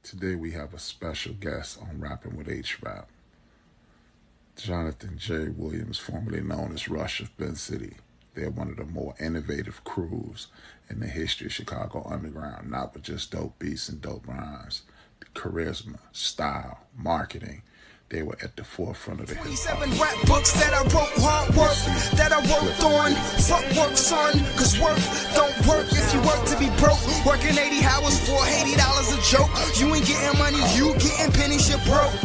Today we have a special guest on Rapping with HRap, Jonathan J. Williams, formerly known as Rush of Ben City. They're one of the more innovative crews in the history of Chicago Underground, not with just dope beats and dope rhymes, charisma, style, marketing. They were at the forefront of the hip hop. 27 rap books that I wrote, hard work that I worked on. Fuck work, son, cause work don't work if you work to be broke. Working 80 hours for $80 a joke. You ain't getting money, you getting pennies, you're broke.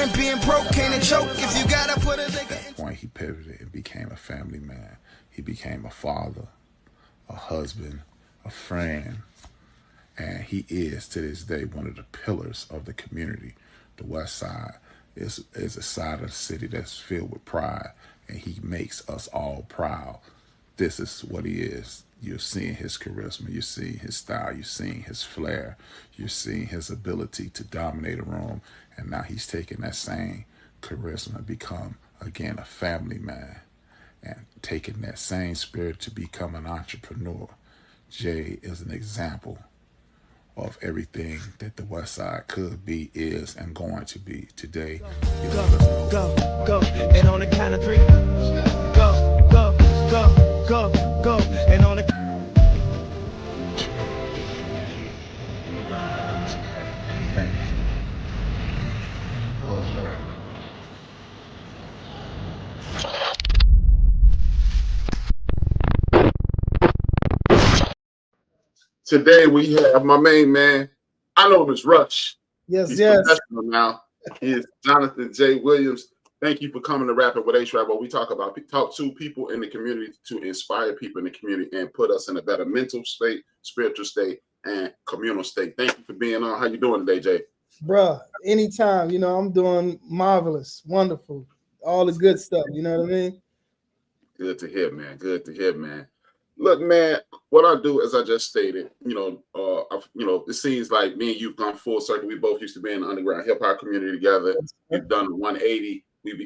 And being broke ain't a joke if you gotta put a nigga in. At that point, he pivoted and became a family man. He became a father, a husband, a friend, and he is, to this day, one of the pillars of the community. The West Side is a side of the city that's filled with pride, and he makes us all proud. This is what he is. You're seeing his charisma, you're seeing his style, you're seeing his flair, you're seeing his ability to dominate a room, and now he's taking that same charisma and become, again, a family man, and taking that same spirit to become an entrepreneur. Jay is an example of everything that the West Side could be, is, and going to be today. Go, go, go, and on the count of three. Go, go, go, go, go, and on the Today we have my main man. I know him as Rush. Yes, He's yes. professional now. He is Jonathan J. Williams. Thank you for coming to Rapping with HRap, where we talk to people in the community to inspire people in the community and put us in a better mental state, spiritual state, and communal state. Thank you for being on. How you doing today, Jay? Bruh, anytime, I'm doing marvelous, wonderful, all the good stuff, you know what I mean? Good to hear, man. Good to hear, man. Look, man, what I do, as I just stated, it seems like me and you've gone full circle. We both used to be in the underground hip hop community together. We've done 180. I'm a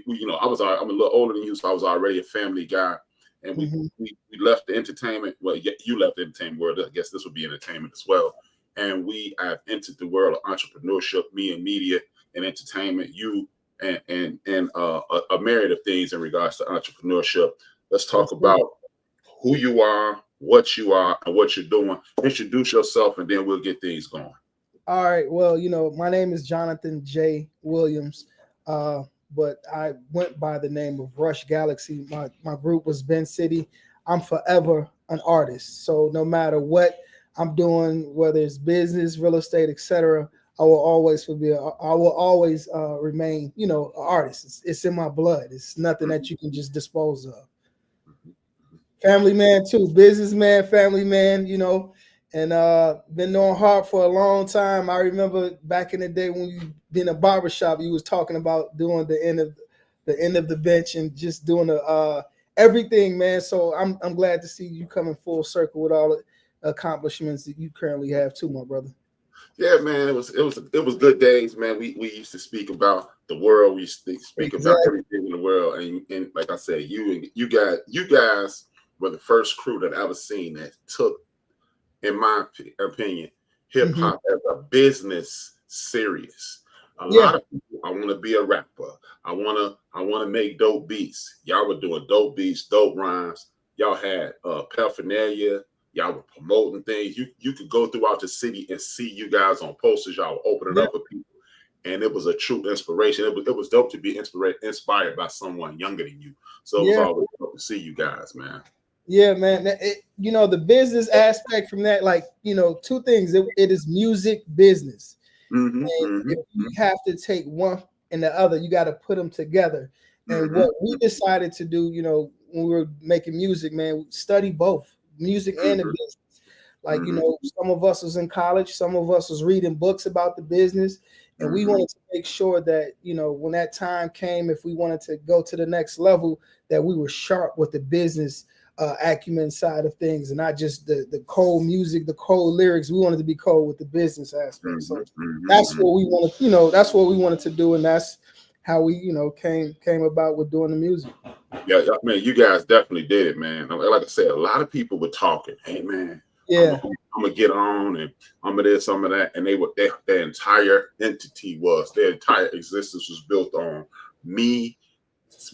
little older than you, so I was already a family guy. And we left the entertainment. Well, you left the entertainment world. I guess this would be entertainment as well. And we have entered the world of entrepreneurship, me and media and entertainment. You and a myriad of things in regards to entrepreneurship. Let's talk about who you are, what you are, and what you're doing. Introduce yourself, and then we'll get things going. All right. Well, my name is Jonathan J. Williams, but I went by the name of Rush Galaxy. My group was Ben City. I'm forever an artist. So no matter what I'm doing, whether it's business, real estate, etc., I will always remain, an artist. It's in my blood. It's nothing that you can just dispose of. Family man too, businessman, family man, and been doing HRap for a long time. I remember back in the day when you been in a barbershop, you was talking about doing the end of the bench and just doing everything, man. So I'm glad to see you coming full circle with all the accomplishments that you currently have too, my brother. Yeah, man, it was good days, man. We used to speak about the world. We used to speak about everything in the world, and like I said, you guys were the first crew that I ever seen that took, in my opinion, hip hop as a business serious. A lot of people, I want to be a rapper. I want to make dope beats. Y'all were doing dope beats, dope rhymes. Y'all had paraphernalia. Y'all were promoting things. You could go throughout the city and see you guys on posters. Y'all were opening up for people, and it was a true inspiration. It was dope to be inspired by someone younger than you. So it was always dope to see you guys, man. Yeah, man. The business aspect from that, two things. It is music business. If you have to take one and the other, you got to put them together. And what we decided to do, when we were making music, man, we study both music and the business. Some of us was in college, some of us was reading books about the business. And we wanted to make sure that, when that time came, if we wanted to go to the next level, that we were sharp with the business acumen side of things, and not just the cold music, the cold lyrics. We wanted to be cold with the business aspect. So that's what we wanted, that's what we wanted to do, and that's how we, came about with doing the music. Yeah, man, you guys definitely did it, man. Like I said, a lot of people were talking. Hey, man, I'm gonna get on, and I'm gonna this, some of that, and their entire entity their entire existence was built on me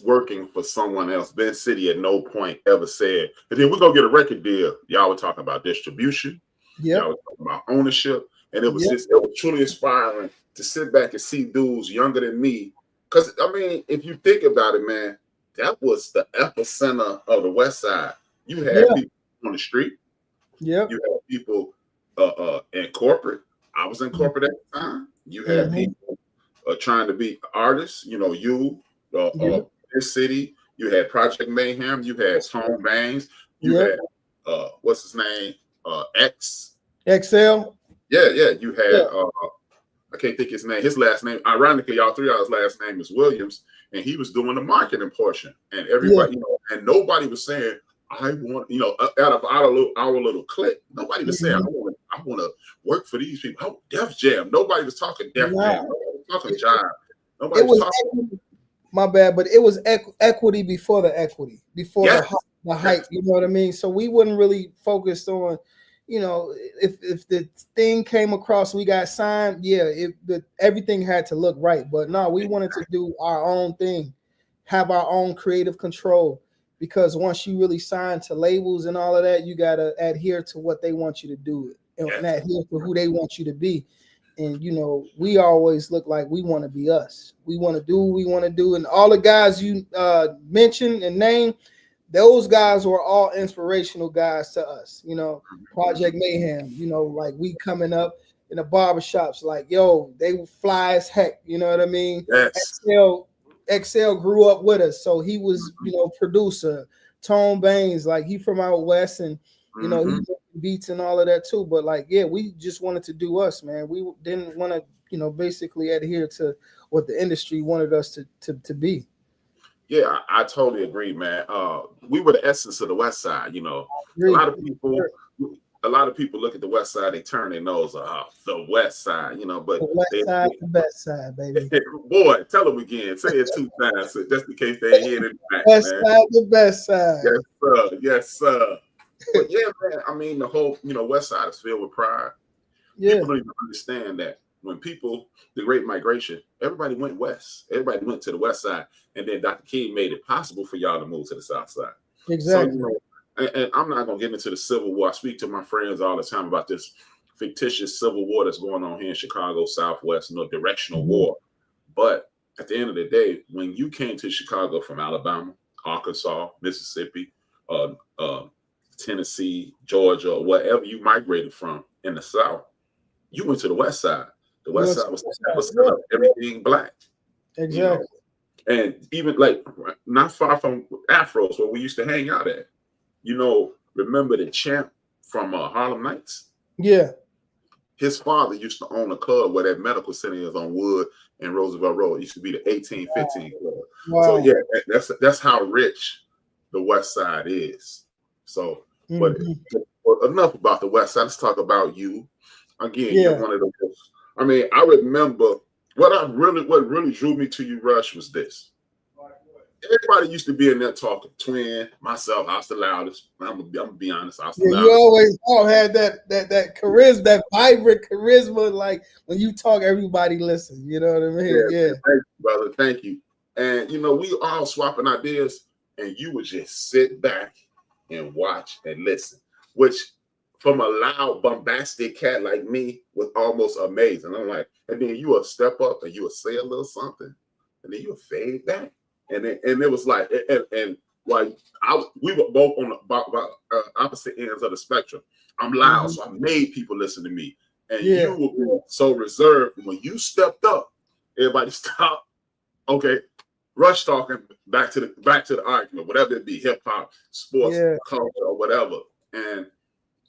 working for someone else. Ben Sity at no point ever said, and then we're gonna get a record deal. Y'all were talking about distribution, y'all were talking about ownership, and it was it was truly inspiring to sit back and see dudes younger than me. Because I mean, if you think about it, man, that was the epicenter of the West Side. You had people on the street. You had people in corporate. I was in corporate at the time. You had people trying to be artists. You know, this city. You had Project Mayhem. You had Tone Bangs. You had what's his name? XL. Yeah. You had I can't think his name. His last name, ironically, all three of his last name is Williams, and he was doing the marketing portion. And everybody, you know, and nobody was saying, I want, you know, out of our little clique, nobody was saying, I want to work for these people. Oh, Def Jam. Nobody was talking Def Jam. Nobody was talking Jive. Nobody was talking. My bad, but it was equity before the equity, before the hype. You know what I mean? So we wouldn't really focus on, you know, if the thing came across, we got signed. Yeah, everything had to look right. But no, we wanted to do our own thing, have our own creative control. Because once you really sign to labels and all of that, you gotta adhere to what they want you to do and adhere to who they want you to be. And you know, we always look like we want to be us. We want to do what we want to do. And all the guys you mentioned and named, those guys were all inspirational guys to us. You know, Project Mayhem, you know, like we coming up in the barbershops, like, yo, they were fly as heck. You know what I mean? Yes. XL grew up with us. So he was, you know, producer. Tone Bangs, like he from out west, and you know, he beats and all of that too. But like, yeah, we just wanted to do us, man. We didn't want to, you know, basically adhere to what the industry wanted us to be. Yeah, I totally agree, man. We were the essence of the West Side. You know, a lot of people look at the West Side, they turn their nose off the West Side. You know, but the West Side, the best side, baby. Boy, tell them again. Say it 2 times, just in case they hear it back. West Side, the best side. Yes, sir. Yes, sir. But yeah, man. I mean, the whole, you know, West Side is filled with pride. Yeah. People don't even understand that when the Great Migration, everybody went west. Everybody went to the West Side, and then Dr. King made it possible for y'all to move to the South Side. Exactly. So, you know, and I'm not gonna get into the Civil War. I speak to my friends all the time about this fictitious Civil War that's going on here in Chicago, Southwest, no directional war. But at the end of the day, when you came to Chicago from Alabama, Arkansas, Mississippi, Tennessee, Georgia, or wherever you migrated from in the South, you went to the West Side. The West Side was everything black. Exactly. You know? And even like not far from Afros, where we used to hang out at. You know, remember the Champ from Harlem Nights? Yeah. His father used to own a club where that medical center is on Wood and Roosevelt Road. It used to be the 1815 Club. Wow. So yeah, that's how rich the West Side is. So, but enough about the West Side. Let's talk about you. Again, you're one of the most. I mean, I remember what really drew me to you, Rush, was this. Everybody used to be in there talking. Twin, myself, I was the loudest. I'm gonna be honest. I was the loudest. You always had that charisma, that vibrant charisma. Like when you talk, everybody listen. You know what I mean? Yeah. Thank you, brother. Thank you. And you know, we all swapping ideas, and you would just sit back and watch and listen, which from a loud, bombastic cat like me was almost amazing. I'm like, and then you would step up and you would say a little something, and then you would fade back. And it was like, and like we were both on the opposite ends of the spectrum. I'm loud, so I made people listen to me. And you were being so reserved. When you stepped up, everybody stopped. Okay, Rush talking back to the argument, whatever it be, hip hop, sports, culture, or whatever. And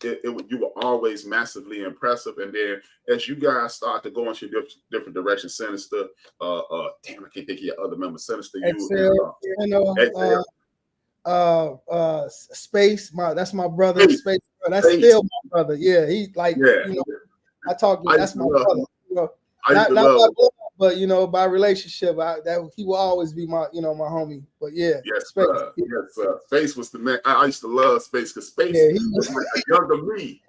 you were always massively impressive. And then as you guys start to go into different directions, Sinister, damn, I can't think of your other members, Sinister, Space, that's my brother. Space, that's still my brother. Yeah, he's like, you know, I talk. That's my brother. You know, not by blood, but you know, by relationship, he will always be my, you know, my homie. But yeah, Space. Space was the man. I used to love Space because Space was like a younger me.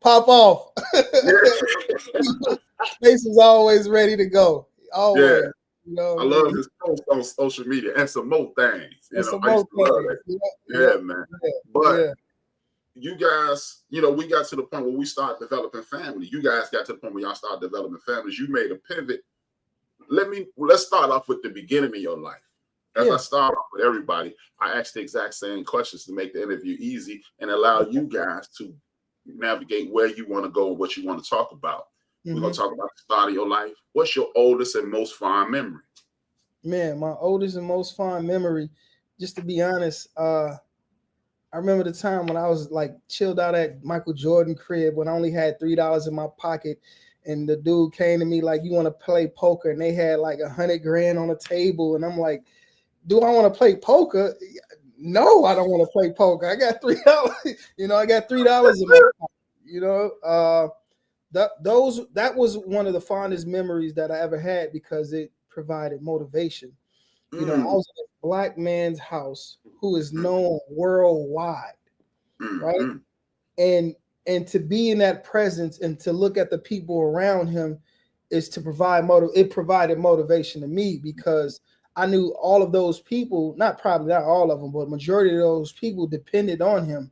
pop off. Yeah. Space is always ready to go. Always. Yeah. You know, I love his posts on social media and some more things. You and know, some I used more to love things. that. Yeah, Yeah, man. yeah, But yeah. you guys, you know, we got to the point where we started developing family. You guys got to the point where y'all started developing families. You made a pivot. Let's start off with the beginning of your life. As I start off with everybody, I ask the exact same questions to make the interview easy and allow you guys to navigate where you want to go and what you want to talk about. We're going to talk about the start of your life. What's your oldest and most fond memory? Man, my oldest and most fond memory, just to be honest, I remember the time when I was like chilled out at Michael Jordan crib when I only had $3 in my pocket, and the dude came to me like, "You want to play poker?" And they had like $100 grand on the table, and I'm like, "Do I want to play poker? No, I don't want to play poker. I got $3. You know, I got $3 in my pocket. You know, that was one of the fondest memories that I ever had because it provided motivation. You know, I was in a black man's house who is known worldwide, right? And to be in that presence and to look at the people around him is to provide it provided motivation to me because I knew all of those people, not all of them, but majority of those people depended on him.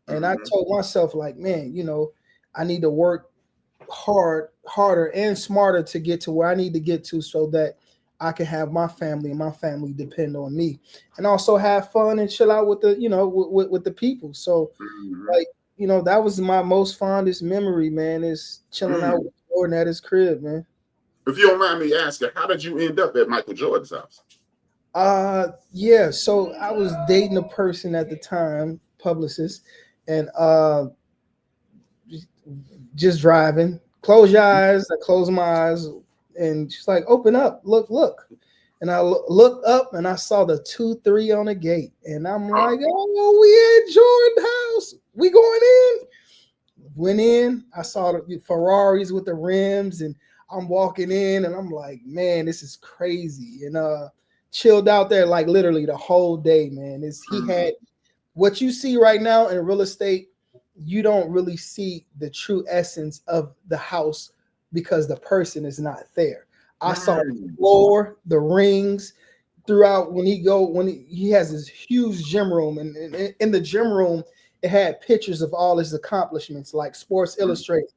And I told myself, like, man, you know, I need to work harder and smarter to get to where I need to get to so that I can have my family and my family depend on me, and also have fun and chill out with the, you know, with the people. So, like, you know, that was my most fondest memory, man, is chilling out with Jordan at his crib, man. If you don't mind me asking, how did you end up at Michael Jordan's house? Yeah. So I was dating a person at the time, publicist, and just driving. Close your eyes. I close my eyes, and she's like, "Open up, look." And I looked up, and I saw the 2-3 on the gate, and I'm like, "Oh, we at Jordan's house. We going in." Went in. I saw the Ferraris with the rims, and I'm walking in, and I'm like, "Man, this is crazy." And chilled out there like literally the whole day, man. He had what you see right now in real estate. You don't really see the true essence of the house because the person is not there. I saw the floor, the rings throughout when he has this huge gym room, and in the gym room it had pictures of all his accomplishments like Sports Illustrated,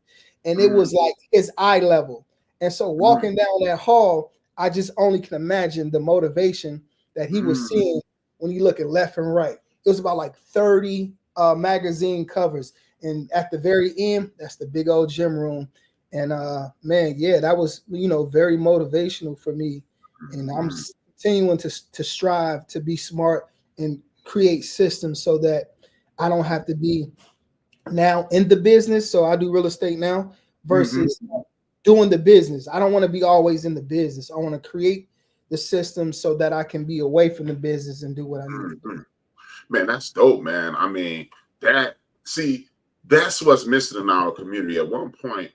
and it was like his eye level. And so walking down that hall, I just only can imagine the motivation that he was seeing when he looked at left and right. It was about like 30 magazine covers, and at the very end, that's the big old gym room. And man, yeah, that was, you know, very motivational for me. And I'm continuing to strive to be smart and create systems so that I don't have to be now in the business. So I do real estate now versus doing the business. I don't want to be always in the business. I want to create the system so that I can be away from the business and do what I need to do. Man, that's dope, man. I mean, that's what's missing in our community. At one point,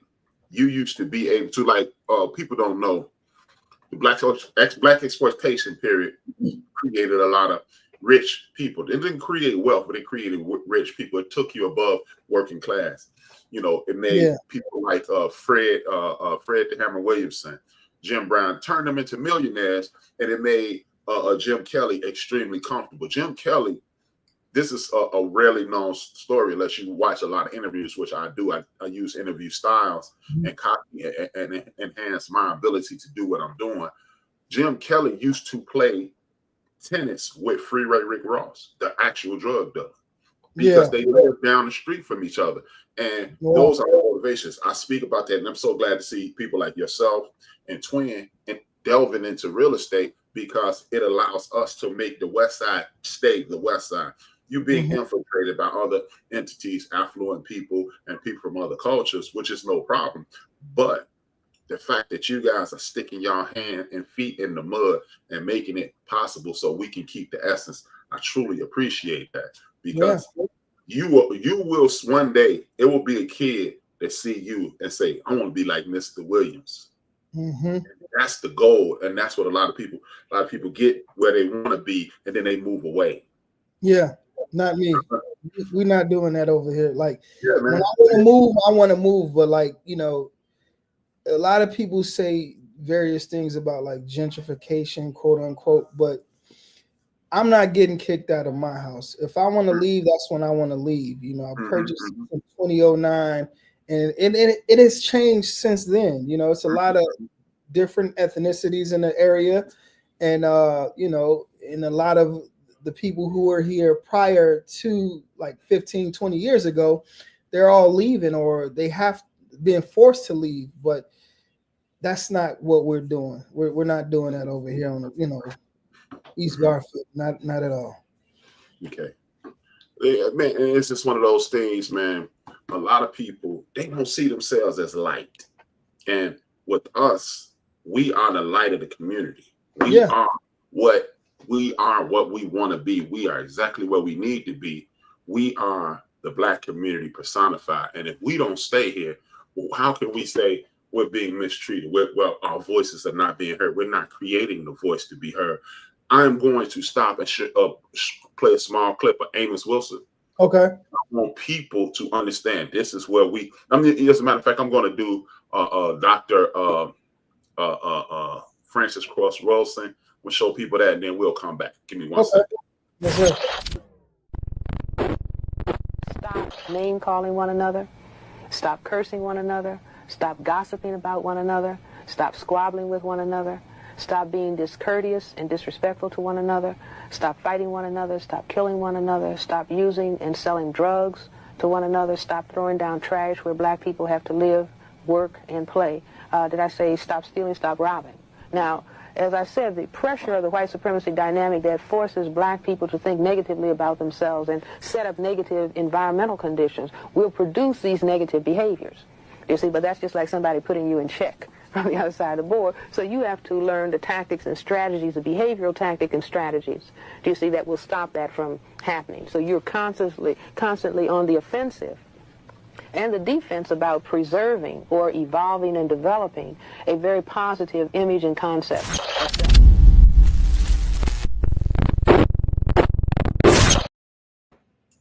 you used to be able to, like, people don't know, the black exploitation period created a lot of rich people. It didn't create wealth, but it created rich people. It took you above working class. You know, it made people like Fred the Hammer Williamson, Jim Brown, turn them into millionaires, and it made Jim Kelly extremely comfortable. Jim Kelly, this is a rarely known story unless you watch a lot of interviews, which I do. I use interview styles and copy and enhance my ability to do what I'm doing. Jim Kelly used to play tennis with Freeway Rick Ross, the actual drug dealer, because they lived down the street from each other. And those are motivations. I speak about that, and I'm so glad to see people like yourself and Twin and delving into real estate, because it allows us to make the West Side stay the West Side. You being infiltrated by other entities, affluent people, and people from other cultures, which is no problem. But the fact that you guys are sticking your hand and feet in the mud and making it possible so we can keep the essence, I truly appreciate that, because you will one day, it will be a kid that see you and say, I want to be like Mr. Williams. That's the goal, and that's what a lot of people get where they want to be, and then they move away. Yeah, not me. we're not doing that over here. Like Yeah, when man. I want to move, but like, you know, a lot of people say various things about like gentrification, quote unquote, but I'm not getting kicked out of my house. If I want to leave, that's when I want to leave. You know, I purchased in 2009, and it has changed since then. You know, it's a lot of different ethnicities in the area, and you know, and a lot of the people who were here prior to like 15, 20 years ago, they're all leaving or they have been forced to leave. But that's not what we're doing. We're not doing that over here on the, you know, East Garfield. Not at all. Okay. Yeah, man, and it's just one of those things, man. A lot of people, they don't see themselves as light. And with us, we are the light of the community. We are what we want to be. We are exactly where we need to be. We are the Black community personified. And if we don't stay here, well, how can we say we're being mistreated? Well, our voices are not being heard. We're not creating the voice to be heard. I'm going to stop and play a small clip of Amos Wilson. Okay. I want people to understand this is where we. I mean, as a matter of fact, I'm going to do Dr. Francis Cross Wilson. We'll show people that, and then we'll come back. Give me one second. Yes, sir. Stop name calling one another. Stop cursing one another. Stop gossiping about one another. Stop squabbling with one another. Stop being discourteous and disrespectful to one another. Stop fighting one another. Stop killing one another. Stop using and selling drugs to one another. Stop throwing down trash where Black people have to live, work, and play. Did I say stop stealing, stop robbing? Now, as I said, the pressure of the white supremacy dynamic that forces Black people to think negatively about themselves and set up negative environmental conditions will produce these negative behaviors. You see, but that's just like somebody putting you in check from the other side of the board. So you have to learn the tactics and strategies, the behavioral tactics and strategies, do you see, that will stop that from happening. So you're constantly on the offensive and the defense about preserving or evolving and developing a very positive image and concept.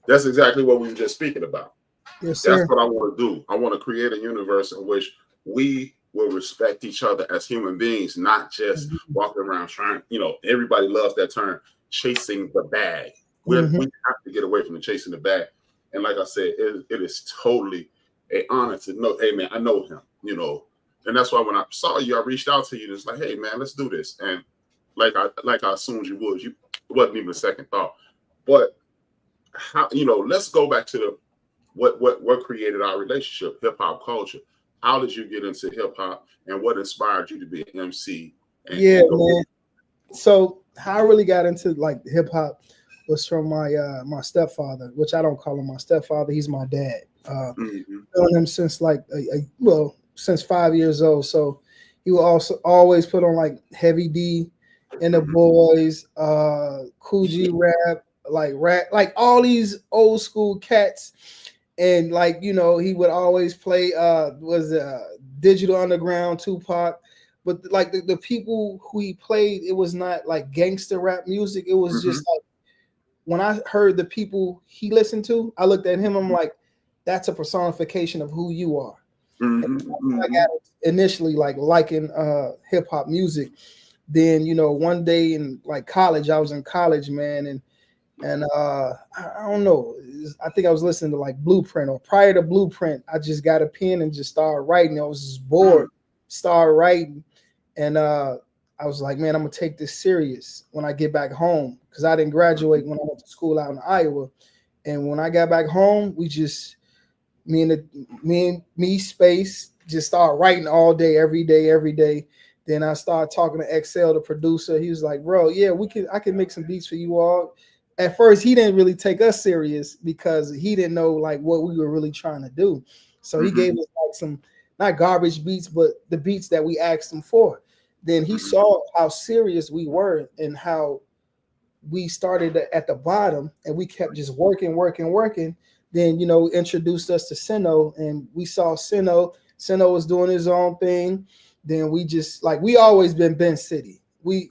That's exactly what we were just speaking about. Yes, sir. That's what I want to do. I want to create a universe in which we will respect each other as human beings, not just walking around trying, you know, everybody loves that term, chasing the bag. We have to get away from the chasing the bag. And like I said, it is totally an honor to know, hey, man, I know him, you know. And that's why when I saw you, I reached out to you. And it's like, hey, man, let's do this. And like I assumed you would. It wasn't even a second thought. But, how, you know, let's go back to what created our relationship, hip-hop culture. How did you get into hip-hop, and what inspired you to be an MC? Man. So how I really got into like hip-hop was from my stepfather, which I don't call him my stepfather. He's my dad. Known him since like since 5 years old. So he would also always put on like Heavy D and the Boys, Cool G Rap, like all these old school cats. And like, you know, he would always play Digital Underground, Tupac. But like the people who he played, it was not like gangster rap music. It was just like, when I heard the people he listened to, I looked at him, I'm like, that's a personification of who you are. I got initially like liking hip hop music. Then, you know, one day in like college, I was in college, man, and I don't know, I think I was listening to like Blueprint, or prior to Blueprint, I just got a pen and just started writing. I was just bored, started writing, and I was like, man, I'm gonna take this serious when I get back home, because I didn't graduate when I went to school out in Iowa. And when I got back home, we just me Space just started writing all day, every day. Then I started talking to XL, the producer. He was like, bro, yeah, I can make some beats for you all. At first, he didn't really take us serious because he didn't know like what we were really trying to do. So he gave us like some, not garbage beats, but the beats that we asked him for. Then he saw how serious we were and how we started at the bottom, and we kept just working. Then, you know, introduced us to Sino, and we saw Sino was doing his own thing. Then we just like, we always been Ben Sity. We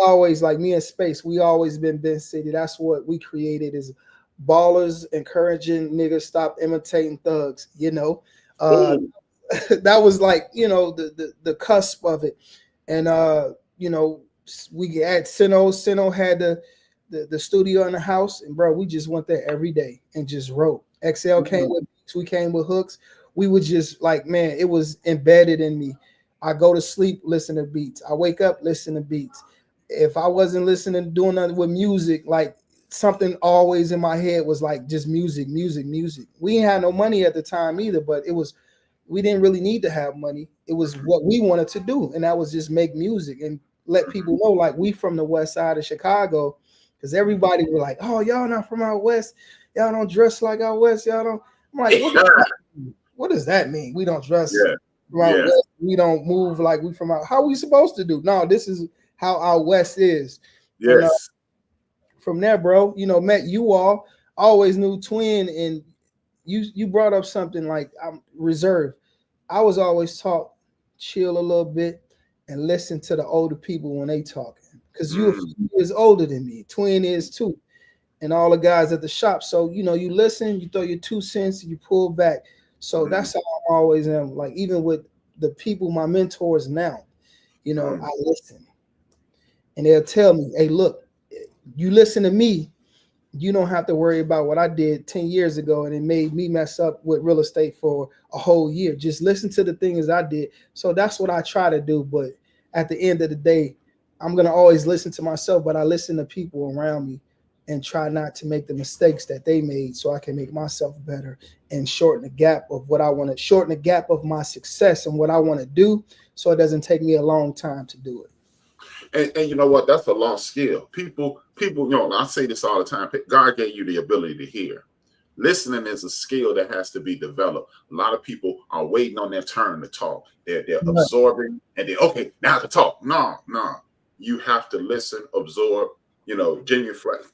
always, like me and Space, we always been Ben Sity. That's what we created, is Ballers encouraging niggas stop imitating thugs, that was like, the cusp of it. And we had Sino had the studio in the house, and bro, we just went there every day and just wrote. XL came with beats, we came with hooks. We would just like, man, it was embedded in me. I go to sleep, listen to beats. I wake up, listen to beats. If I wasn't listening, doing nothing with music, like something always in my head was like just music. We didn't have no money at the time either, but we didn't really need to have money. It was what we wanted to do, and that was just make music and let people know, like, we from the west side of Chicago, because everybody were like, oh, y'all not from out west, y'all don't dress like out west, y'all don't. I'm like, what does that mean? We don't dress out west, we don't move like we from out. How are we supposed to do? No, this is how our west is. Yes. And, from there, bro, met you all. Always knew Twin, and you brought up something like, I'm reserved. I was always taught chill a little bit and listen to the older people when they talking, because you're a few years older than me. Twin is too, and all the guys at the shop. So you listen, you throw your 2 cents, you pull back. So that's how I always am. Like, even with the people, my mentors now, I listen, and they'll tell me, hey, look, you listen to me, you don't have to worry about what I did 10 years ago and it made me mess up with real estate for a whole year. Just listen to the things I did. So that's what I try to do. But at the end of the day, I'm going to always listen to myself, but I listen to people around me and try not to make the mistakes that they made, so I can make myself better and shorten the gap of what I want to, shorten the gap of my success and what I want to do, so it doesn't take me a long time to do it. And you know what? That's a lost skill. People, I say this all the time. God gave you the ability to hear. Listening is a skill that has to be developed. A lot of people are waiting on their turn to talk. They're absorbing, and okay, now I can talk. No. You have to listen, absorb, genuine flex,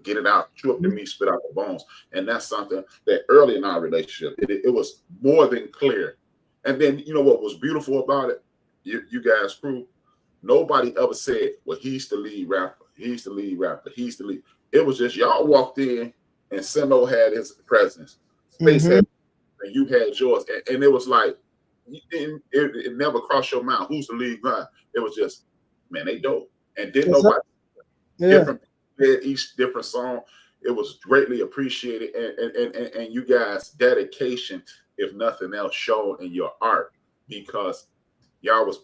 get it out, chew up the meat, spit out the bones. And that's something that early in our relationship, it was more than clear. And then, what was beautiful about it? You guys crew, nobody ever said, well, he's the lead rapper. He's the lead rapper. He's the lead. It was just y'all walked in and Sino had his presence. Space had, and you had yours. And it was like, it never crossed your mind. Who's the lead guy? It was just, man, they dope. And didn't nobody different each different song. It was greatly appreciated. And you guys' dedication, if nothing else, showed in your art, because y'all was,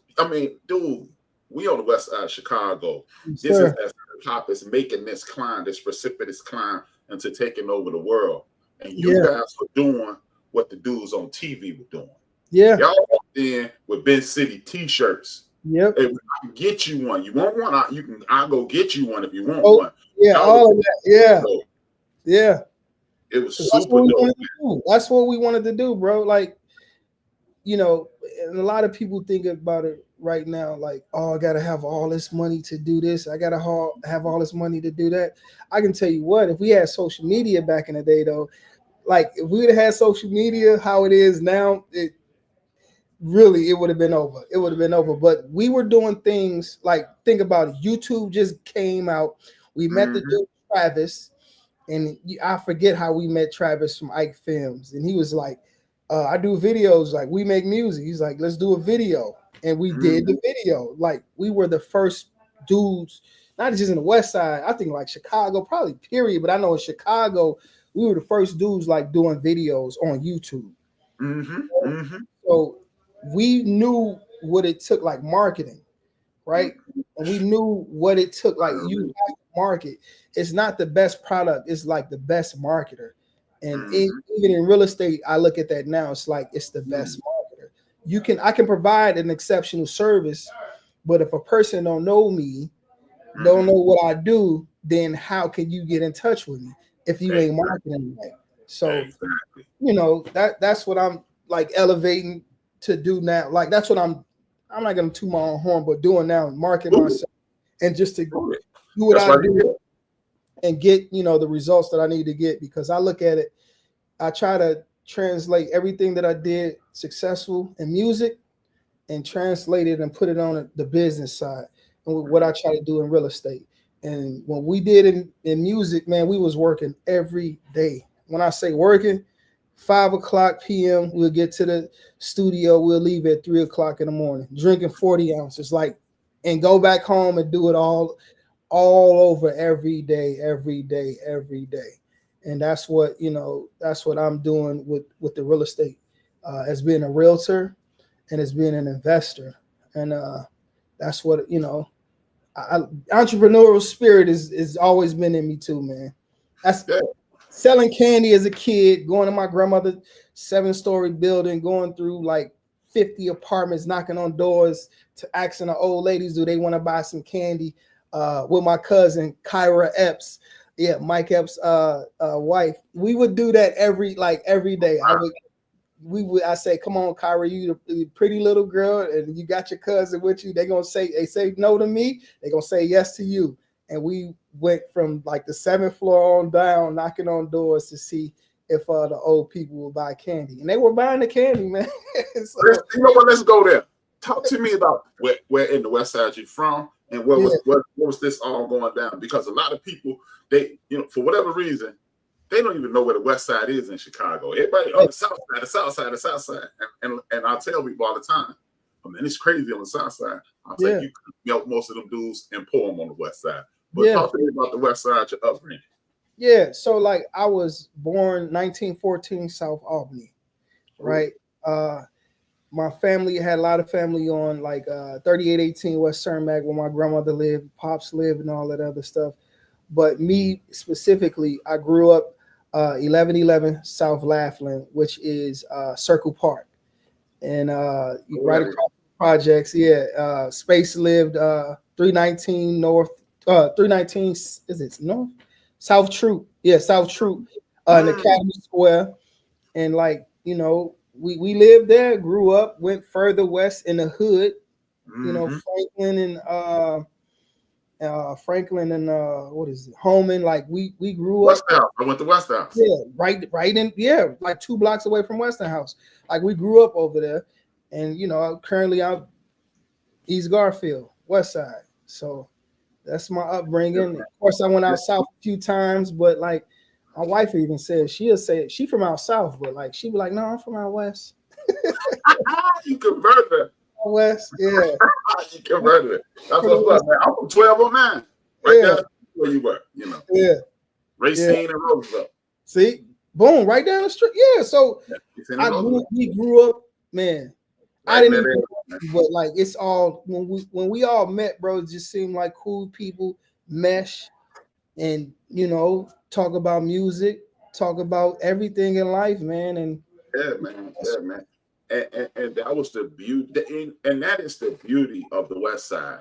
dude, we on the west side of Chicago. This is as hip-hop is making this climb, this precipitous climb into taking over the world. And you guys were doing what the dudes on TV were doing. Yeah. Y'all walked in with Ben Sity t-shirts. Yep. Hey, I can get you one. You want one? I'll go get you one if you want one. Yeah, all of that. Yeah. Yeah. It was super dope. That's what we wanted to do, bro. Like, and a lot of people think about it right now, like, oh, I gotta have all this money to do this. I gotta have all this money to do that. I can tell you what, if we had social media back in the day, though, like if we would have had social media how it is now, it would have been over. It would have been over. But we were doing things like, think about it. YouTube just came out. We met the dude Travis, and I forget how we met Travis from Ike Films, and he was like, I do videos, like we make music. He's like, let's do a video. And we did the video. Like, we were the first dudes, not just in the West Side, I think like Chicago, probably period. But I know in Chicago, we were the first dudes like doing videos on YouTube. So we knew what it took, like marketing, right? And we knew what it took. Like, you have to market. It's not the best product. It's like the best marketer. And even in real estate, I look at that now. It's like, it's the best marketer. I can provide an exceptional service, but if a person don't know me, don't know what I do, then how can you get in touch with me if you ain't marketing right? So, that's what I'm like elevating to do now. Like, that's what I'm not gonna toot my own horn, but doing now, market myself, and just to do what I do and get, the results that I need to get. Because I look at it, I try to translate everything that I did successful in music and translate it and put it on the business side, and what I try to do in real estate. And when we did in music, man, we was working every day. When I say working, 5 o'clock p.m., we'll get to the studio. We'll leave at 3 o'clock in the morning, drinking 40 ounces, like, and go back home and do it all over every day. And that's what, that's what I'm doing with the real estate, as being a realtor and as being an investor. And that's what, entrepreneurial spirit is always been in me too, man. That's selling candy as a kid, going to my grandmother's 7-story building, going through like 50 apartments, knocking on doors to asking the old ladies, do they want to buy some candy? With my cousin Kyra Epps, Mike Epps' wife. We would do that every day. I say, come on, Kyra, you the pretty little girl, and you got your cousin with you. They say no to me, they gonna say yes to you. And we went from like the 7th floor on down, knocking on doors to see if the old people would buy candy, and they were buying the candy, man. So, you know what? Let's go there. Talk to me about where in the West Side you're from, and what was this all going down? Because a lot of people, they, for whatever reason, they don't even know where the West Side is in Chicago. Everybody on the South Side. And I tell people all the time, I mean, it's crazy on the South Side. I'll say you could melt most of them dudes and pour them on the West Side. But talk to me about the West Side, your upbringing. Yeah, so like I was born 1914 South Albany, right? My family had a lot of family on like 3818 West Cermak, where my grandmother lived, pops lived, and all that other stuff. But me specifically, I grew up 1111 South Laughlin, which is Circle Park, and right across the projects. Space lived 319 North, 319 is it North? South Troop, South Troop, in Academy Square, and like we lived there, grew up, went further west in the hood, Franklin and what is it, Holman. Like we grew West up. House. I went to West House. Right in like 2 blocks away from Weston House. Like we grew up over there, and currently I'm East Garfield, West Side. So that's my upbringing. Of course, I went out south a few times, but like my wife even said, she'll say she from out south, but like she be like, no, I'm from out west. You converted it. West, you converted it. That's what's up, man. I'm from 1209. Right there where you were, Racine and Roosevelt. See, boom, right down the street. Yeah, so we grew up, man. I didn't even know, but like it's all when we all met, bro, it just seemed like cool people mesh and talk about music, talk about everything in life, man. And man. And that was the beauty, and that is the beauty of the West Side.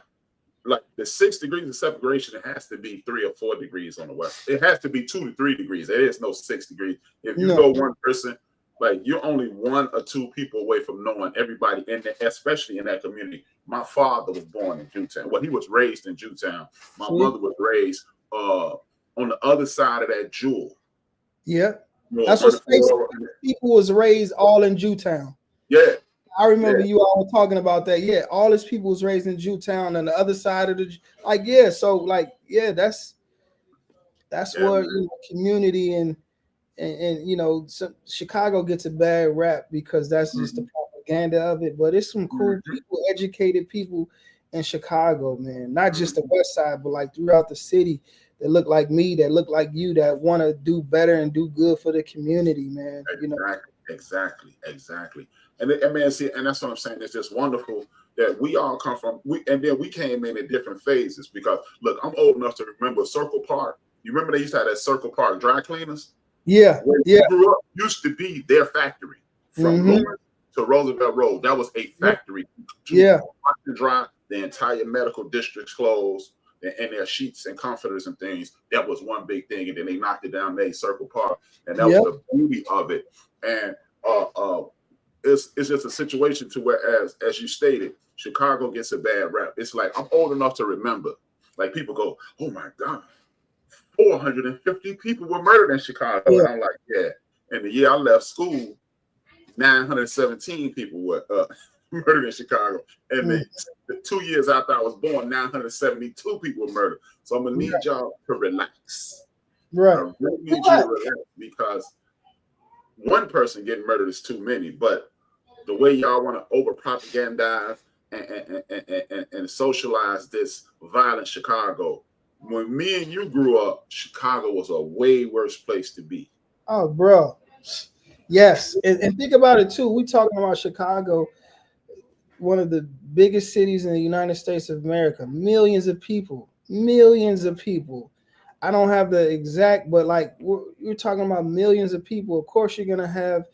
Like the 6 degrees of separation, it has to be 3 or 4 degrees on the West. It has to be 2 to 3 degrees. There is no 6 degrees. If you go one person, like you're only 1 or 2 people away from knowing everybody in there, especially in that community. My father was born in Jewtown. Well, he was raised in Jewtown. My mother was raised on the other side of that jewel. Yeah, that's what people was raised all in Jewtown. Yeah, I remember you all were talking about that. Yeah, all his people was raised in Jewtown on the other side of the So like that's what community and Chicago gets a bad rap because that's just the propaganda of it. But it's some cool people, educated people in Chicago, man. Not just the West Side, but like throughout the city that look like me, that look like you, that want to do better and do good for the community, man. Exactly. And that's what I'm saying. It's just wonderful that we all come from. And then we came in different phases because look, I'm old enough to remember Circle Park. You remember they used to have that Circle Park dry cleaners? Yeah. Where we grew up used to be their factory from Lawrence to Roosevelt Road. That was a factory. To dry the entire medical district's clothes and their sheets and comforters and things. That was one big thing, and then they knocked it down, made Circle Park, and that was the beauty of it. And it's just a situation to where, as you stated, Chicago gets a bad rap. It's like I'm old enough to remember. Like people go, "Oh my God, 450 people were murdered in Chicago." And I'm like, yeah. And the year I left school, 917 people were murdered in Chicago. And the 2 years after I was born, 972 people were murdered. So I'm gonna need y'all to relax. Right. I really need you to relax, because one person getting murdered is too many. But the way y'all want to over propagandize and socialize this violent Chicago, when me and you grew up, Chicago was a way worse place to be. Oh, bro. Yes. And think about it too. We talking about Chicago, one of the biggest cities in the United States of America. Millions of people. I don't have the exact, but like you're talking about millions of people. Of course, you're gonna have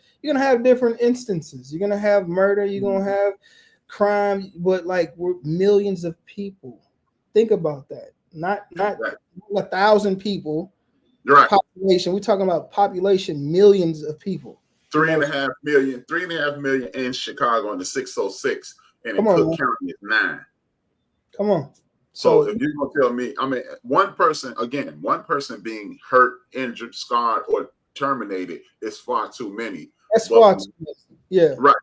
different instances. You're gonna have murder. You're gonna have crime. But like we're millions of people. Think about that. Not 1,000 people. Right. Population. We're talking about population, millions of people. 3.5 million in Chicago in the 606, and in Cook County is 9. Come on. So if you're gonna tell me, I mean, one person being hurt, injured, scarred, or terminated is far too many. That's far too many. Yeah. Right.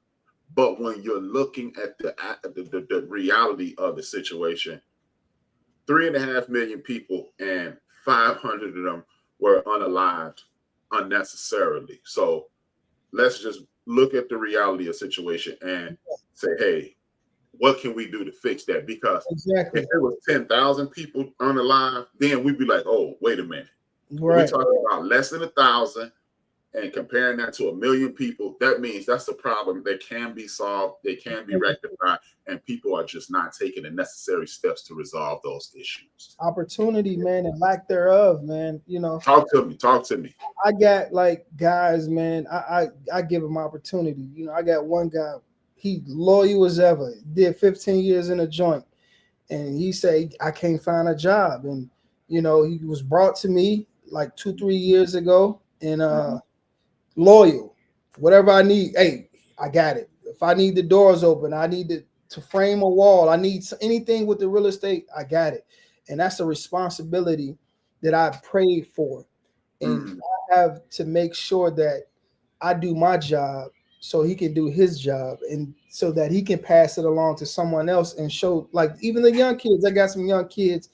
But when you're looking at the reality of the situation, 3.5 million people and 500 of them were unalived unnecessarily. So let's just look at the reality of the situation and say, hey, what can we do to fix that? Because if there was 10,000 people unalive, then we'd be like, oh, wait a minute. Right. We're talking about less than 1,000 and comparing that to 1 million people. That means that's a problem that can be solved. They can be rectified, and people are just not taking the necessary steps to resolve those issues. Opportunity, man, and lack thereof, man. You know, talk to me. I got like guys, man. I give them opportunity. You know, I got one guy. He loyal as ever. Did 15 years in a joint, and he said I can't find a job. And you know, he was brought to me like 2-3 years ago, and loyal. Whatever I need, hey, I got it. If I need the doors open, I need to frame a wall, I need anything with the real estate, I got it. And that's a responsibility that I prayed for, and I have to make sure that I do my job so he can do his job, and so that he can pass it along to someone else and show, like, even the young kids. I got some young kids,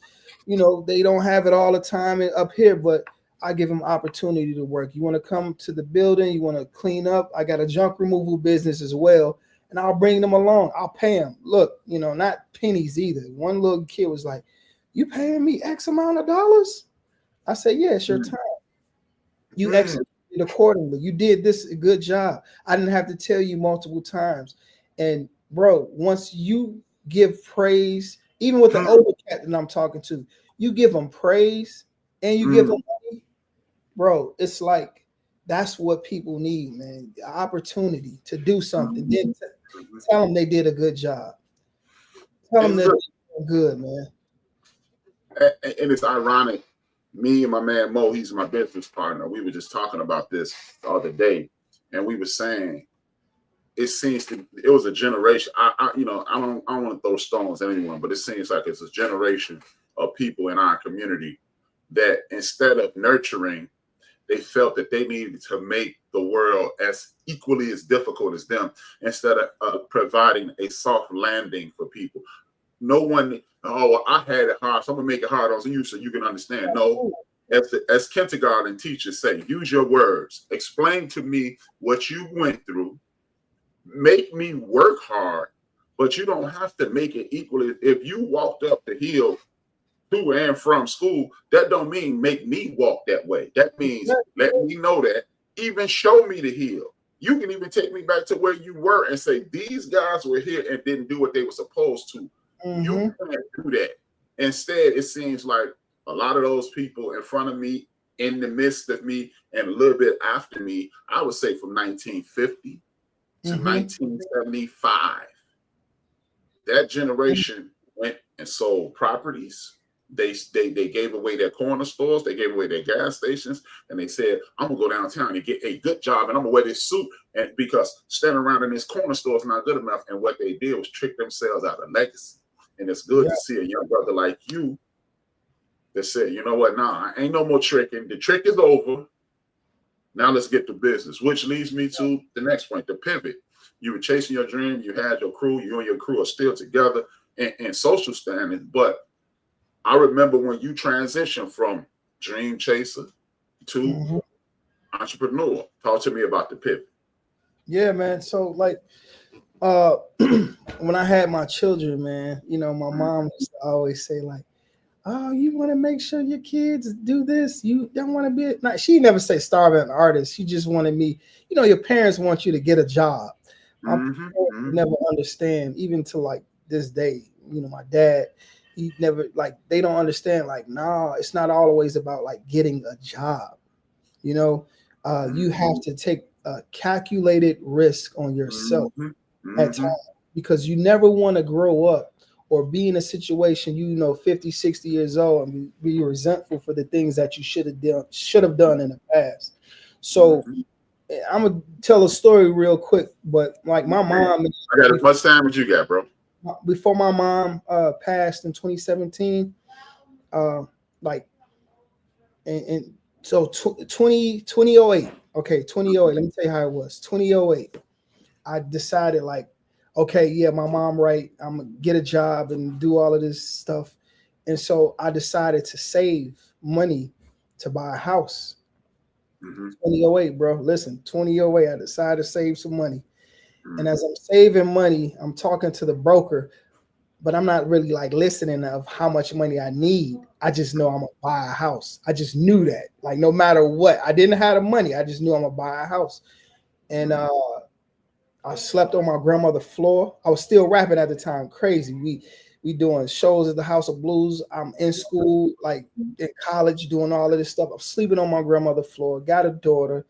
you know, they don't have it all the time up here, but I give them opportunity to work. You want to come to the building, you want to clean up, I got a junk removal business as well, and I'll bring them along. I'll pay them. Look, you know, not pennies either. One little kid was like, you paying me X amount of dollars? I said, yeah, it's your time. You executed accordingly. You did this a good job. I didn't have to tell you multiple times. And bro, once you give praise, even with the older cat that I'm talking to, you give them praise and you give them money, bro, it's like that's what people need, man. The opportunity to do something. Then tell them they did a good job. Tell them that they're good, man. And it's ironic. Me and my man Mo, he's my business partner. We were just talking about this the other day, and we were saying it was a generation. I don't want to throw stones at anyone, but it seems like it's a generation of people in our community that instead of nurturing, they felt that they needed to make the world as equally as difficult as them, instead of providing a soft landing for people. No one, oh, well, I had it hard, so I'm gonna make it hard on you so you can understand. No, as kindergarten teachers say, use your words. Explain to me what you went through. Make me work hard, but you don't have to make it equally. If you walked up the hill to and from school, that don't mean make me walk that way. That means let me know that. Even show me the hill. You can even take me back to where you were and say, these guys were here and didn't do what they were supposed to. You can't do that. Instead, it seems like a lot of those people in front of me, in the midst of me, and a little bit after me, I would say from 1950 to 1975, that generation went and sold properties. They gave away their corner stores, they gave away their gas stations, and they said, I'm gonna go downtown and get a good job, and I'm gonna wear this suit, and because standing around in this corner store is not good enough. And what they did was trick themselves out of legacy. And it's good to see a young brother like you that said, you know what, nah, ain't no more tricking. The trick is over. Now let's get to business, which leads me to the next point, the pivot. you were chasing your dream. You had your crew. You and your crew are still together in social standing. But I remember when you transitioned from dream chaser to entrepreneur. Talk to me about the pivot. Yeah, man. So like, when I had my children, man, you know, my mom used to always say like, "Oh, you want to make sure your kids do this. You don't want to be." Not, she never say starve an artist. She just wanted me. You know, your parents want you to get a job. My parents never understand, even to like this day. You know, my dad, he never like they don't understand. Like, nah, it's not always about like getting a job. You know, you have to take a calculated risk on yourself at times, because you never want to grow up or be in a situation, you know, 50, 60 years old and be resentful for the things that you should have done in the past. So I'm gonna tell a story real quick, but like my mom, I got as much time as you got, bro. Before my mom passed in 2017, like and so 2008, okay, 2008, let me tell you how it was. 2008, I decided like, okay, yeah, my mom right, I'm gonna get a job and do all of this stuff. And so I decided to save money to buy a house. 2008, bro. Listen, 2008, I decided to save some money. And as I'm saving money, I'm talking to the broker, but I'm not really like listening of how much money I need. I just know I'm gonna buy a house. I just knew that. Like no matter what, I didn't have the money. I just knew I'm gonna buy a house. And I slept on my grandmother's floor. I was still rapping at the time. Crazy. We doing shows at the House of Blues. I'm in school, like in college, doing all of this stuff. I'm sleeping on my grandmother's floor. Got a daughter,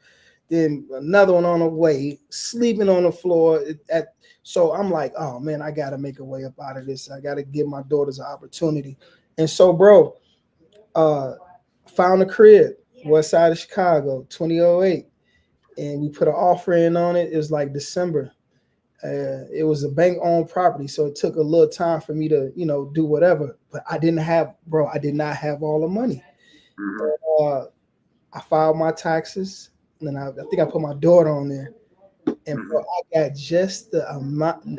then another one on the way, sleeping on the floor. So I'm like, oh man, I gotta make a way up out of this. I gotta give my daughters an opportunity. And so, bro, found a crib, west side of Chicago, 2008. And we put an offer in on it. It was like December. It was a bank-owned property, so it took a little time for me to, you know, do whatever. But I did not have all the money. I filed my taxes, and then I think I put my daughter on there, and bro, I got just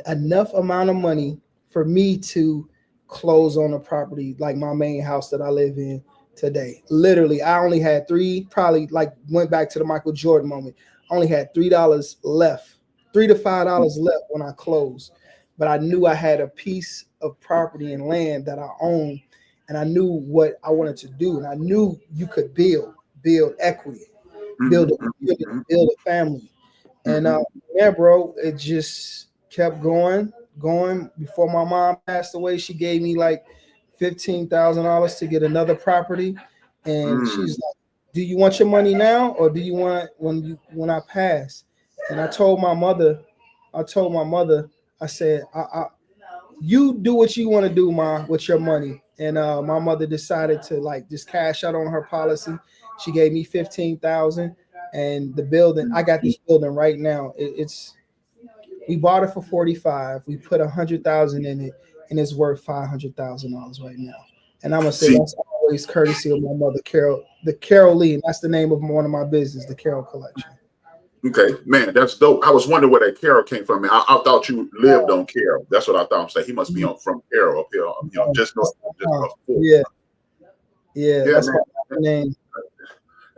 enough amount of money for me to close on the property, like my main house that I live in today. Literally, I only had probably like went back to the Michael Jordan moment. I only had $3 left, $3 to $5 left when I closed. But I knew I had a piece of property and land that I owned, and I knew what I wanted to do. And I knew you could build equity, build a family. And yeah, bro, it just kept going. Before my mom passed away, she gave me like $15,000 to get another property, and she's like, "Do you want your money now, or do you want it when I pass?" And I told my mother, I said, "You do what you want to do, Ma, with your money." And my mother decided to like just cash out on her policy. She gave me $15,000, and the building. I got this building right now. We bought it for 45. We put 100,000 in it, and it's worth $500,000 right now. And I'm gonna say that's always courtesy of my mother, Carol, the Carol Lee. That's the name of one of my business, the Carol Collection. Okay, man, that's dope. I was wondering where that Carol came from. I thought you lived on Carol. That's what I thought. I'm saying he must be from Carol up here. You know, just north. Yeah, that's my name.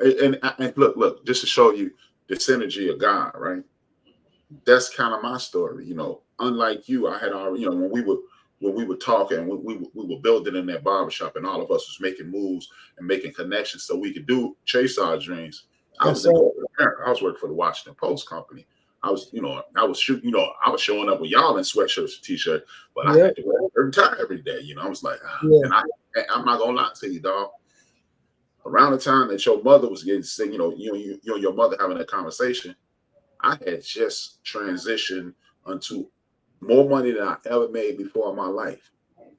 And look, just to show you the synergy of God, right? That's kind of my story. You know, unlike you, I had already, you know, when we were talking, we were building in that barbershop, and all of us was making moves and making connections so we could chase our dreams. I was working for the Washington Post company. I was showing up with y'all in sweatshirts and t-shirts, but I had to wear a certain tie every day. You know, I was like, and I'm not gonna lie to you, dog. Around the time that your mother was getting sick, you and your mother having that conversation, I had just transitioned onto more money than I ever made before in my life.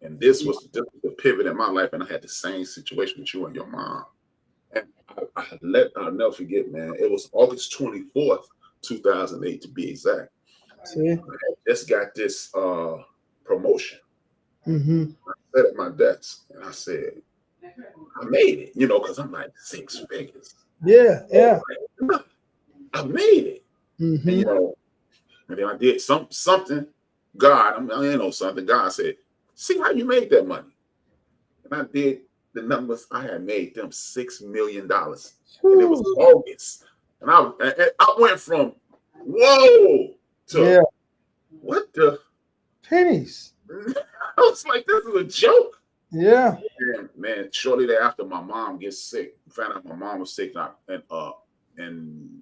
And this was the pivot in my life. And I had the same situation with you and your mom. And I'll never forget, man. It was August 24th, 2008 to be exact. I just got this promotion. I sat at my desk and I said, I made it, you know, because I'm like 6 figures. Yeah. I made it. And, you know, And then I did something. God, I know something. God said, see how you made that money. And I did the numbers. I had made them $6 million. And it was August. And I went from whoa to what the pennies. I was like, this is a joke. Yeah. And man, shortly thereafter, my mom gets sick. Found out my mom was sick in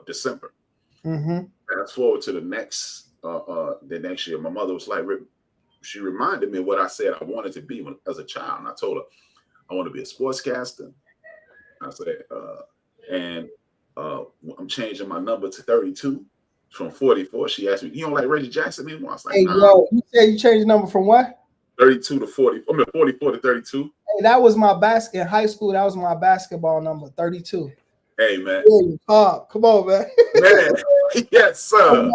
December. Fast forward to the next year, my mother was like, she reminded me of what I said I wanted to be as a child. And I told her, I want to be a sportscaster. I said, I'm changing my number to 32 from 44. She asked me, you don't like Reggie Jackson anymore? I was like, hey, nah. yo, you said you changed the number from what? 32 to 40. I mean, 44 to 32. Hey, that was my in high school. That was my basketball number, 32. Hey, man. Come on, man. Man, yes, sir.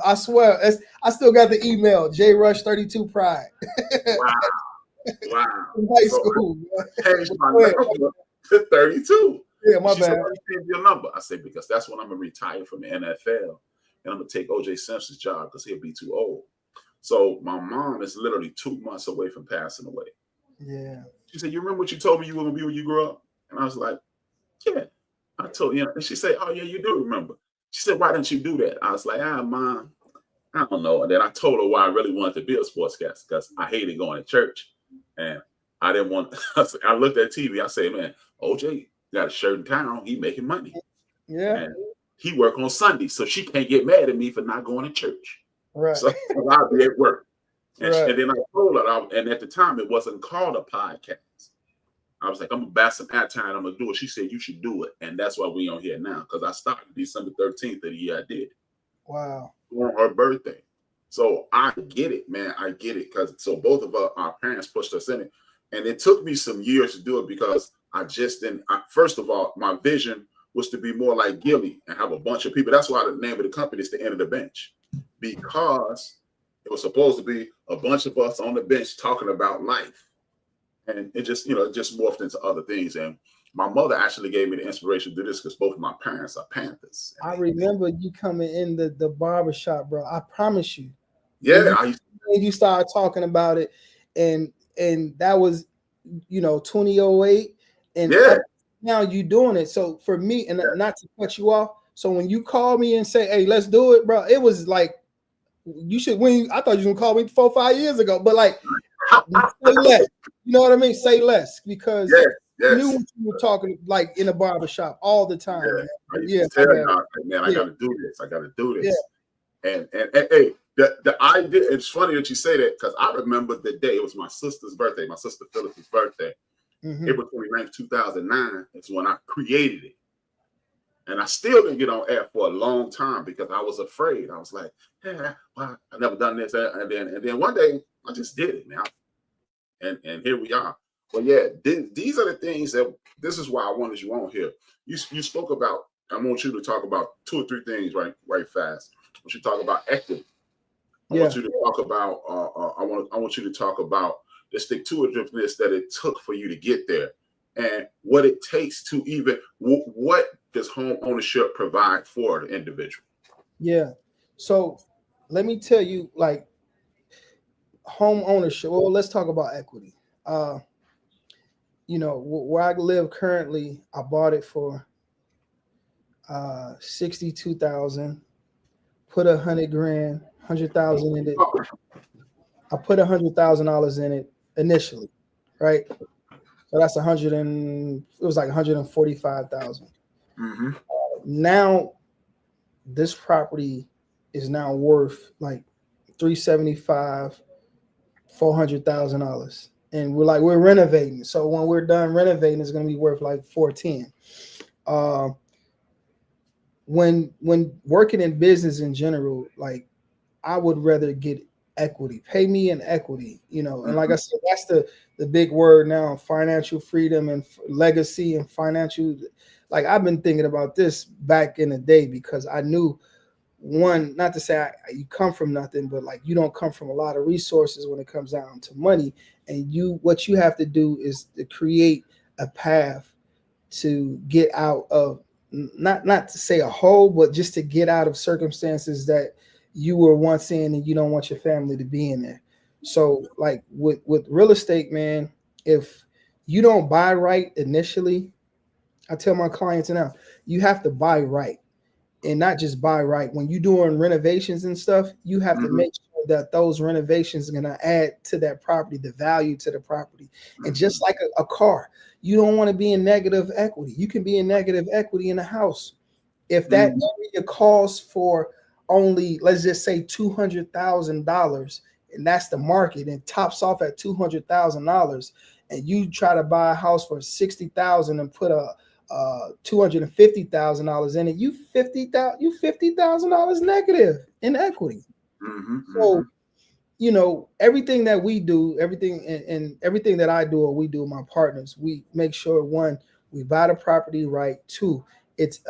I swear, I still got the email, JRush32 Pride. Wow. In high school. I changed my number to 32. Yeah, my she bad. Said, why you change your number? I said, because that's when I'm going to retire from the NFL. And I'm going to take O.J. Simpson's job because he'll be too old. So my mom is literally 2 months away from passing away. Yeah. She said, you remember what you told me you were going to be when you grew up? And I was like, yeah. I told you. And she said, oh, yeah, you do remember. She said, why didn't you do that? I was like, Mom, I don't know. And then I told her why I really wanted to be a sportscaster because I hated going to church. And I didn't want, I looked at TV. I said, man, OJ got a shirt in town. He making money. Yeah. And he work on Sunday. So she can't get mad at me for not going to church. Right. So I'll be at work. And, right. And then I told her, and at the time it wasn't called a podcast. I was like, I'm going to buy some airtime. I'm going to do it. She said, you should do it. And that's why we on here now. Because I started December 13th of the year I did. Wow. On her birthday. So I get it, man. I get it. Because so both of our parents pushed us in it. And it took me some years to do it because I just didn't. First of all, my vision was to be more like Gilly and have a bunch of people. That's why the name of the company is The End of the Bench. Because it was supposed to be a bunch of us on the bench talking about life. And it just, it just morphed into other things. And my mother actually gave me the inspiration to do this because both of my parents are Panthers. I remember you coming in the barbershop, bro. I promise you. Yeah. You started talking about it. And that was, 2008. And now you doing it. So for me, and not to cut you off. So when you call me and say, hey, let's do it, bro, it was like, you should win. I thought you were gonna call me 4 or 5 years ago, but like, say less. You know what I mean? Say less because you knew what you were talking like in a barbershop all the time. Man, I gotta do this. I gotta do this. Yeah. And hey, the idea. It's funny that you say that because I remember the day. It was my sister's birthday. My sister Phyllis's birthday. April 29th, 2009 is when I created it. And I still didn't get on air for a long time because I was afraid. I was like, well, I've never done this. And then one day I just did it, man. And here we are. But yeah, these are the things this is why I wanted you on here. You spoke about, I want you to talk about 2 or 3 things right fast. I want you to talk about equity. I want you to talk about, I want you to talk about the stick-to-itiveness that it took for you to get there. And what it takes to even, what does home ownership provide for the individual? Yeah. So let me tell you, like, home ownership. Well, let's talk about equity. Where I live currently, I bought it for $62,000. Put $100,000 in it. I put $100,000 in it initially, right? So that's it was like $145,000. Now this property is now worth like $375,000, $400,000, and we're renovating. So when we're done renovating, it's going to be worth like $410,000. When working in business in general, like I would rather get equity, pay me in equity, and like I said, that's the big word now, financial freedom and legacy and financial. Like I've been thinking about this back in the day because I knew not to say you come from nothing, but like you don't come from a lot of resources when it comes down to money. And what you have to do is to create a path to get out of not to say a whole, but just to get out of circumstances that you were once in and you don't want your family to be in there. So like with real estate, man, if you don't buy right initially, I tell my clients now, you have to buy right. And not just buy right. When you're doing renovations and stuff, you have to make sure that those renovations are going to add to that property, the value to the property. And just like a car, you don't want to be in negative equity. You can be in negative equity in a house. If that area calls for only, let's just say $200,000, and that's the market, and tops off at $200,000, and you try to buy a house for $60,000 and put a $250,000 in it, you $50,000 negative in equity. So, you know, everything that we do, everything and everything that I do or we do, my partners, we make sure, one, we buy the property right. Two, it's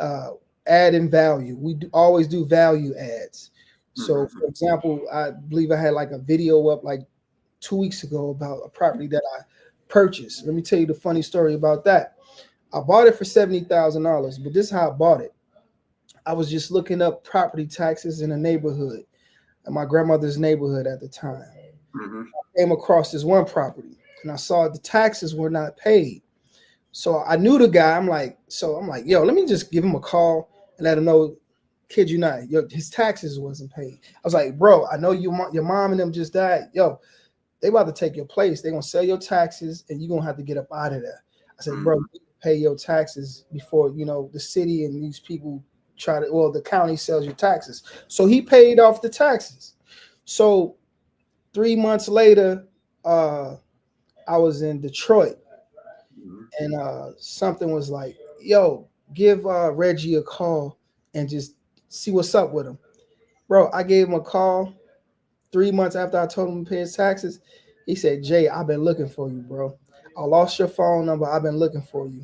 adding value. We always do value adds. So, for example, I believe I had like a video up like 2 weeks ago about a property that I purchased. Let me tell you the funny story about that. I bought it for $70,000, but this is how I bought it. I was just looking up property taxes in a neighborhood, in my grandmother's neighborhood at the time. I came across this one property, and I saw the taxes were not paid. So I knew the guy. I'm like, yo, let me just give him a call and let him know, kid you not, his taxes wasn't paid. I was like, bro, I know your mom and them just died. Yo, they about to take your place. They're gonna sell your taxes, and you're gonna have to get up out of there. I said, bro, you pay your taxes before, you know, the city and these people the county sells your taxes. So he paid off the taxes. So 3 months later, I was in Detroit, and something was like, yo, give Reggie a call and just see what's up with him. Bro, I gave him a call 3 months after I told him to pay his taxes. He said, Jay, I've been looking for you, bro. I lost your phone number. I've been looking for you.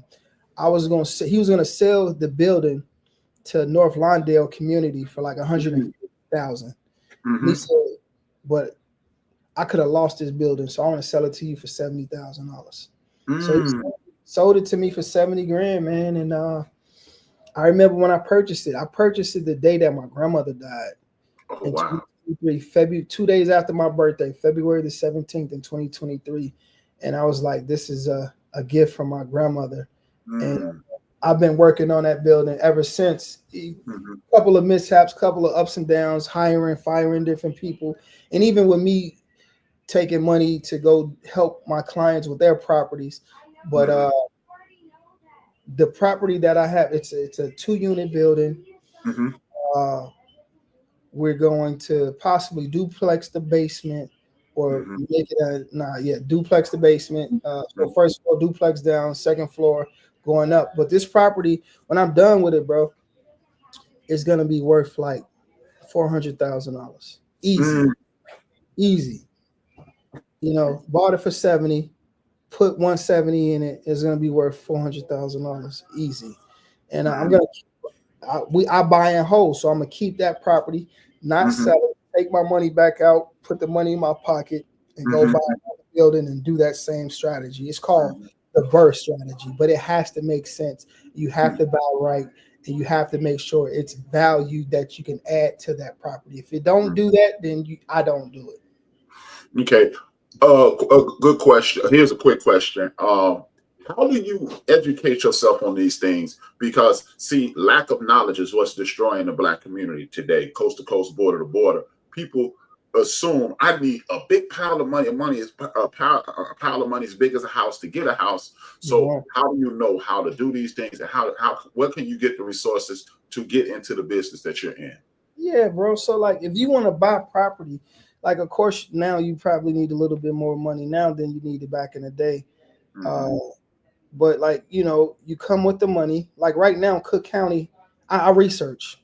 He was gonna sell the building to North Lawndale community for like $150,000. He said, but I could have lost this building, so I want to sell it to you for $70,000. So he sold it to me for 70 grand, man. And I remember when I purchased it the day that my grandmother died. Oh, wow. 2023, 2 days after my birthday, February the 17th in 2023. And I was like, this is a gift from my grandmother. And I've been working on that building ever since. A couple of mishaps, couple of ups and downs, hiring, firing different people. And even with me taking money to go help my clients with their properties. But the property that I have, it's a 2-unit building. We're going to possibly duplex the basement or make it duplex the basement. So first floor duplex down, second floor going up. But this property, when I'm done with it, bro, it's gonna be worth like $400,000. Easy. You know, bought it for 70, put 170 in it. It's gonna be worth $400,000 easy. And I buy in whole, so I'm gonna keep that property, not sell it, take my money back out, put the money in my pocket, and go buy another building and do that same strategy. It's called the burst strategy, but it has to make sense. You have to buy right, and you have to make sure it's value that you can add to that property. If you don't do that, then I don't do it. Okay. A good question. Here's a quick question. How do you educate yourself on these things? Because, see, lack of knowledge is what's destroying the Black community today, coast to coast, border to border. People assume I need a big pile of money. Money is a pile of money as big as a house to get a house. So how do you know how to do these things, and where can you get the resources to get into the business that you're in? Yeah, bro. So like, if you want to buy property, like, of course, now you probably need a little bit more money now than you needed back in the day. But like, you know, you come with the money. Like right now, Cook County, I research.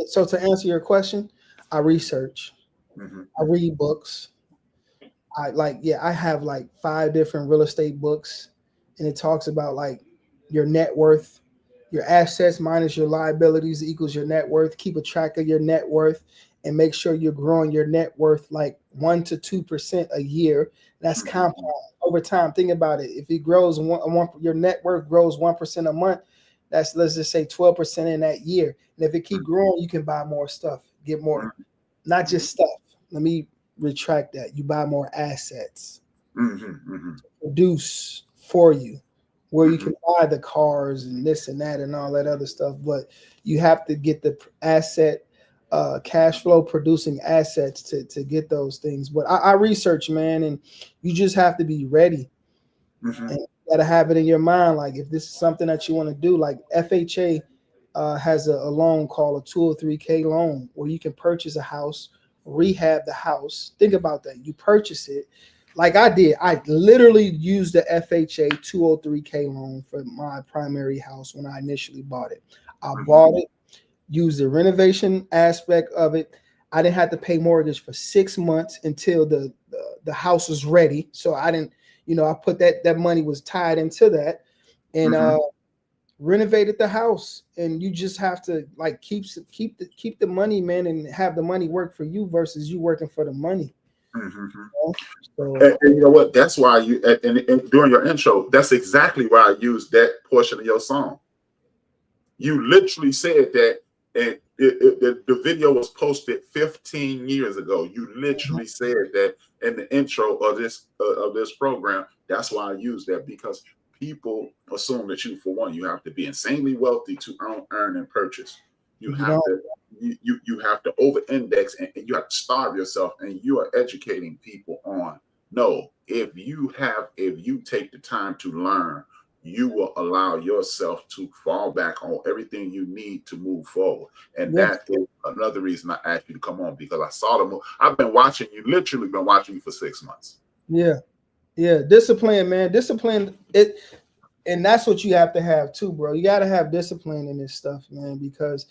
So to answer your question, I research. I read books. I have like 5 different real estate books, and it talks about like your net worth, your assets minus your liabilities equals your net worth. Keep a track of your net worth and make sure you're growing your net worth like 1 to 2% a year. That's compound over time. Think about it. If it grows your net worth grows 1% a month, That's, let's just say 12% in that year. And if it keep growing, you can buy more stuff, get more, not just stuff. Let me retract that. You buy more assets, produce for you, where you can buy the cars and this and that and all that other stuff. But you have to get the asset, cash flow producing assets to get those things. But I research, man, and you just have to be ready. And you gotta have it in your mind, like if this is something that you want to do. Like FHA has a loan called a 203K loan where you can purchase a house, rehab the house. Think about that. You purchase it like I did. I literally used the FHA 203K loan for my primary house when I initially bought it. I bought it, used the renovation aspect of it. I didn't have to pay mortgage for 6 months until the house was ready. So I didn't, I put that money was tied into that, and renovated the house. And you just have to like keep the money, man, and have the money work for you versus you working for the money. So, and you know what? That's why you and during your intro, that's exactly why I used that portion of your song. You literally said that, and the video was posted 15 years ago. You literally said that in the intro of this program. That's why I use that, because people assume that you have to be insanely wealthy to earn and purchase. You have to over-index, and you have to starve yourself, and you are educating people on, no, if you take the time to learn, you will allow yourself to fall back on everything you need to move forward. And that is another reason I asked you to come on, because I saw the move. I've been watching you, literally been watching you for 6 months. Yeah. Discipline, man. Discipline it. And that's what you have to have too, bro. You got to have discipline in this stuff, man, because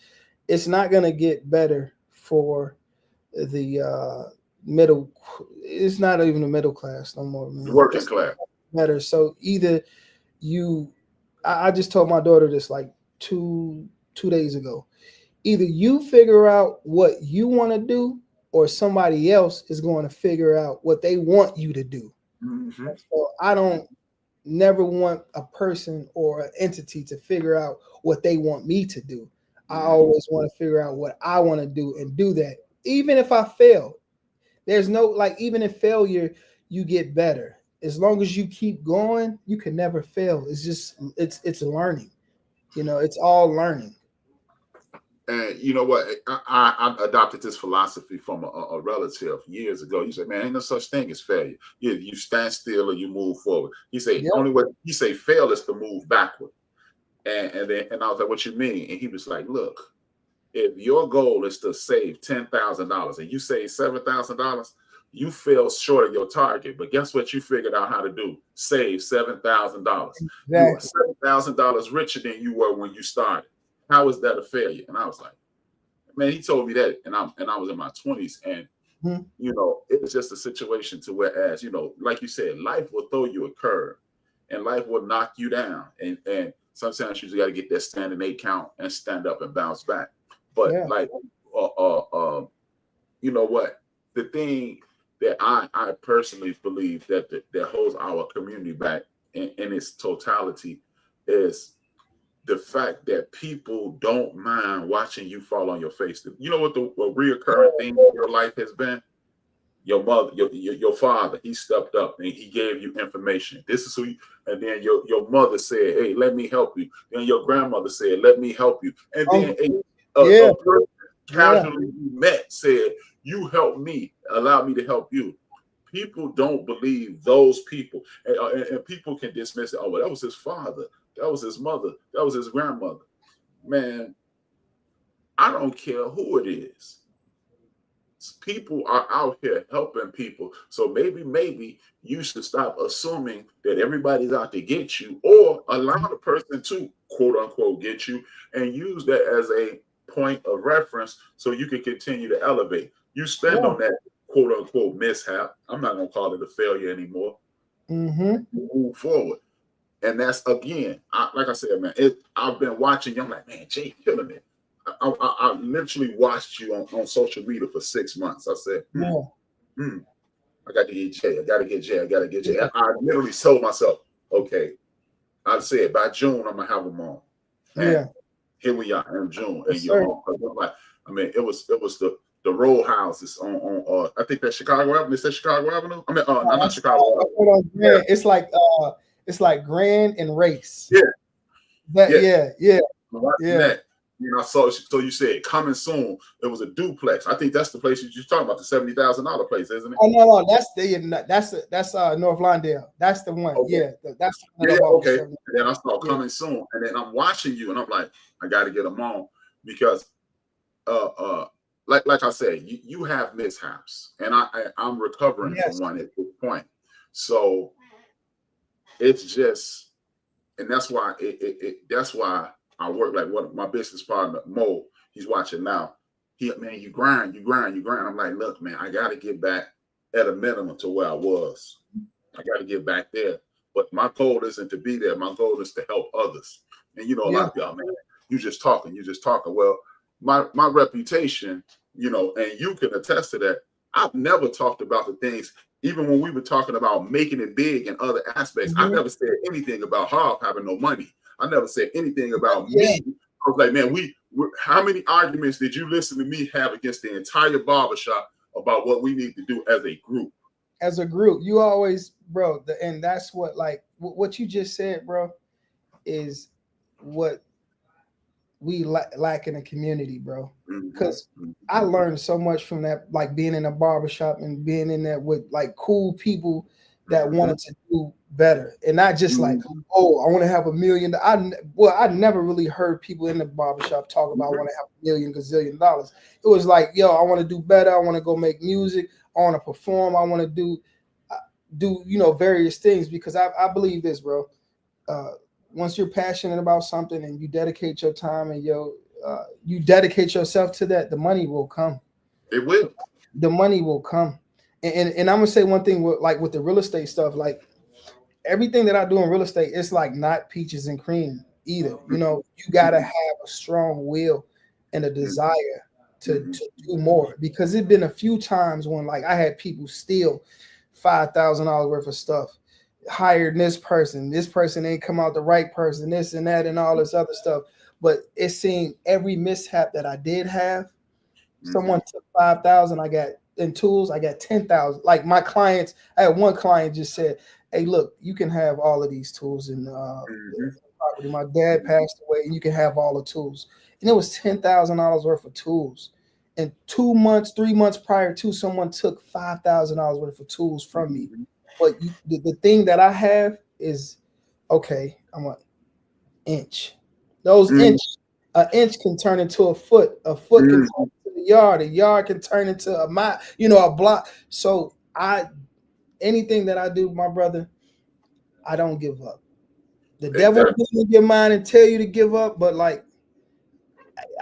it's not going to get better for the middle. It's not even the middle class no more, man. The working class. Better. So either I just told my daughter this like two days ago. Either you figure out what you want to do, or somebody else is going to figure out what they want you to do. So I don't never want a person or an entity to figure out what they want me to do. I always want to figure out what I want to do and do that. Even if I fail, there's no, like, even in failure, you get better. As long as you keep going, you can never fail. It's just, it's learning. It's all learning. And you know what? I adopted this philosophy from a relative years ago. He said, man, ain't no such thing as failure. You stand still or you move forward. He said, only way he say fail is to move backward. And I was like, what you mean? And he was like, look, if your goal is to save $10,000 and you save $7,000, you fell short of your target. But guess what you figured out how to do? Save $7,000. Exactly. You are $7,000 richer than you were when you started. How is that a failure? And I was like, man, he told me that, and I was in my 20s, and it was just a situation to whereas, like you said, life will throw you a curve, and life will knock you down, and sometimes you just got to get that standing 8 count and stand up and bounce back. But you know what? The thing that I personally believe that holds our community back in its totality is the fact that people don't mind watching you fall on your face. You know what the reoccurring thing in your life has been? Your mother, your father, he stepped up and he gave you information. This is who you, and then your mother said, hey, let me help you. Then your grandmother said, let me help you. And then a person casually you met said, you help me, allow me to help you. People don't believe those people. And people can dismiss it. Oh, well, that was his father. That was his mother. That was his grandmother. Man, I don't care who it is. People are out here helping people. So maybe you should stop assuming that everybody's out to get you, or allow the person to quote unquote get you and use that as a point of reference so you can continue to elevate. You stand on that quote unquote mishap. I'm not going to call it a failure anymore. Move forward. And that's, again, like I said, man, I've been watching you. I'm like, man, Jay killing it. I literally watched you on social media for 6 months. I said, I got to get Jay. I got to get Jay. I got to get Jay. I literally told myself, okay, I said by June, I'm going to have him on. Yeah. Here we are in June, Yes, and you're sir. on. Like, I mean, it was the row houses on I think that's Chicago Avenue. Is that Chicago Avenue? I mean, no, not Chicago Avenue. Yeah. It's like Grand and Race. Yeah. Yeah. That. You know, so you said coming soon. It was a duplex. I think that's the place you're talking about, the $70,000 place, isn't it? Oh no, that's North Lawndale. That's the one. Okay. Yeah, that's the one. Okay. And then I saw coming soon, and then I'm watching you, and I'm like, I got to get them on because, like I said, you have mishaps, and I'm recovering from one at this point. So it's just, and that's why that's why I work like what my business partner Mo. He's watching now. Man, you grind. I'm like, look, man, I got to get back at a minimum to where I was. I got to get back there. But my goal isn't to be there. My goal is to help others. And a lot of y'all, man, you just talking. Well, my reputation, and you can attest to that. I've never talked about the things, even when we were talking about making it big in other aspects. I never said anything about HRap having no money. I never said anything about me. I was like, man, how many arguments did you listen to me have against the entire barbershop about what we need to do as a group? As a group, you always, bro, and that's what, like, what you just said, bro, is what we lack in the community, bro. Because I learned so much from that, like being in a barbershop and being in there with like cool people that wanted to do better, and not just like, oh, I want to have $1 million. I never really heard people in the barbershop talk about I want to have $1 million gazillion dollars. It was like, yo, I want to do better. I want to go make music. I want to perform. I want to do various things, because I believe this, bro. Once you're passionate about something and you dedicate your time and you dedicate yourself to that, the money will come. It will. The money will come. And I'm gonna say one thing with the real estate stuff, like everything that I do in real estate, it's like not peaches and cream either. You gotta have a strong will and a desire to do more, because it's been a few times when like I had people steal $5,000 worth of stuff, hired this person ain't come out the right person, this and that and all this other stuff. But it seemed every mishap that I did have, someone took 5,000, I got in tools, I got 10,000. Like my clients, I had one client just said, hey, look, you can have all of these tools in property. My dad passed away, and you can have all the tools. And it was $10,000 worth of tools. And 3 months prior to, someone took $5,000 worth of tools from me. But the thing that I have is, okay, I'm an inch. Those an inch can turn into a foot. A foot can turn into a yard. A yard can turn into a mile, a block. So anything that I do, my brother, I don't give up. The devil will get in your mind and tell you to give up, but like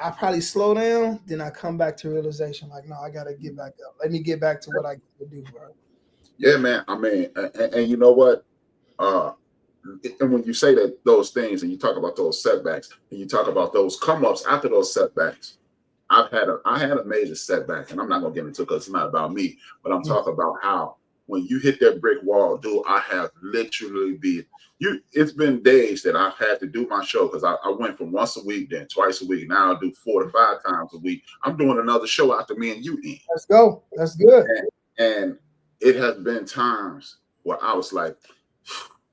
I probably slow down, then I come back to realization, like, no, I gotta get back up. Let me get back to what I can do, bro. Yeah, man. I mean, and you know what? And when you say those things, and you talk about those setbacks, and you talk about those come ups after those setbacks, I had a major setback, and I'm not gonna get into it because it's not about me, but I'm talking about how when you hit that brick wall, dude, I have literally it's been days that I've had to do my show, because I went from once a week, then twice a week. Now I do 4 to 5 times a week. I'm doing another show after me and you in. Let's go. That's good. And it has been times where I was like,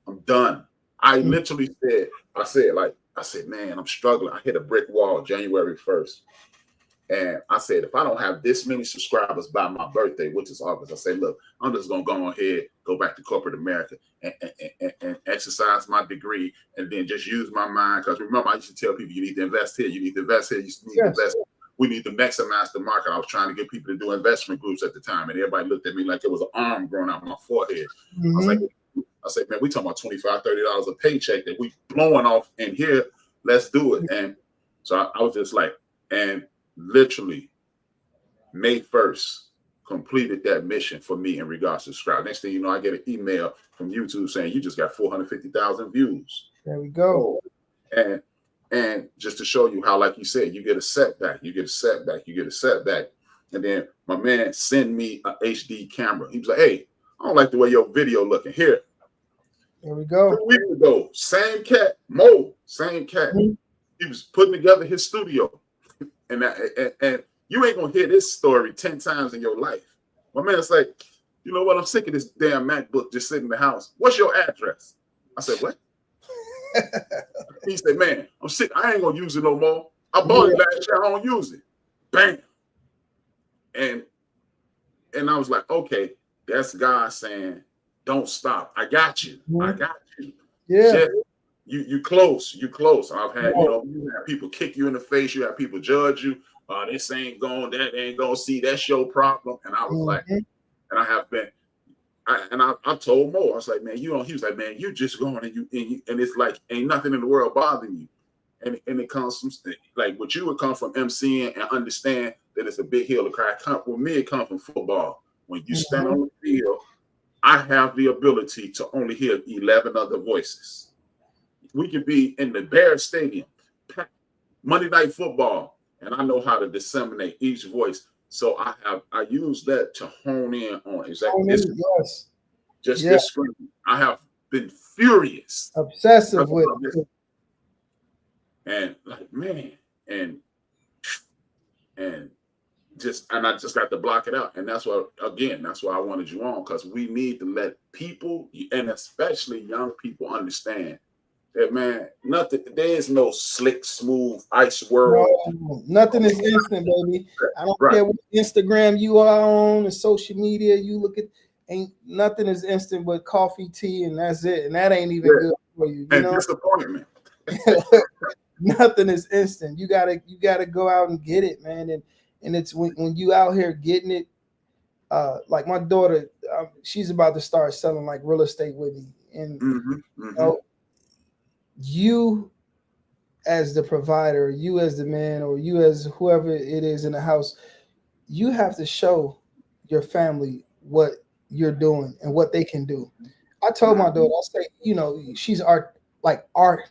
I'm done. I literally said, man, I'm struggling. I hit a brick wall January 1st. And I said, if I don't have this many subscribers by my birthday, which is August, I say, look, I'm just going to go ahead, go back to corporate America and exercise my degree, and then just use my mind. Because remember, I used to tell people, you need to invest here. You need to invest here. You need to invest here. We need to maximize the market. I was trying to get people to do investment groups at the time, and everybody looked at me like it was an arm growing out my forehead. I said, man, we talking about $25, $30 a paycheck that we blowing off in here. Let's do it. And so I was just like, and literally May 1st completed that mission for me in regards to subscribe. Next thing you know, I get an email from YouTube saying you just got 450,000 views. There we go. And just to show you how, like you said, you get a setback, and then my man sent me an HD camera. He was like, hey, I don't like the way your video looking. Here. There we go. 2 weeks ago, same cat, Mo, same cat. he was putting together his studio, and you ain't gonna hear this story 10 times in your life. My man's like, you know what? I'm sick of this damn MacBook just sitting in the house. What's your address? I said, what? He said, man, I'm sick. I ain't gonna use it no more. I bought it last year. I don't use it. Bam. And I was like, okay, that's God saying, don't stop. I got you. I got you. Yeah. Just, you close. You close. I've had, you have people kick you in the face. You have people judge you. This ain't going, that ain't going. See, that's your problem. And I was like, and I have been, I told Mo, I was like, man, he was like, man, you just going and it's like, ain't nothing in the world bothering you. And it comes from, like, what you would come from MCing and understand that it's a big hill to cry. With me, it comes from football. When you stand on the field, I have the ability to only hear 11 other voices. We could be in the Bears Stadium, Monday Night Football, and I know how to disseminate each voice. So I use that to hone in on exactly this. Just this screen. I have been furious, obsessive with it. And like, man, and I just got to block it out. And that's why I wanted you on, because we need to let people, and especially young people, understand that, man, there is no slick, smooth ice world. No, nothing is instant, baby. I don't care what Instagram you are on and social media you look at, nothing is instant but coffee, tea, and that's it. And that ain't even good for you. And disappointment. Nothing is instant. You gotta go out and get it, man. And it's when you out here getting it, like my daughter, she's about to start selling like real estate with me. And you know, you as the provider, you as the man, or you as whoever it is in the house, you have to show your family what you're doing and what they can do. I told my daughter, I say, you know, she's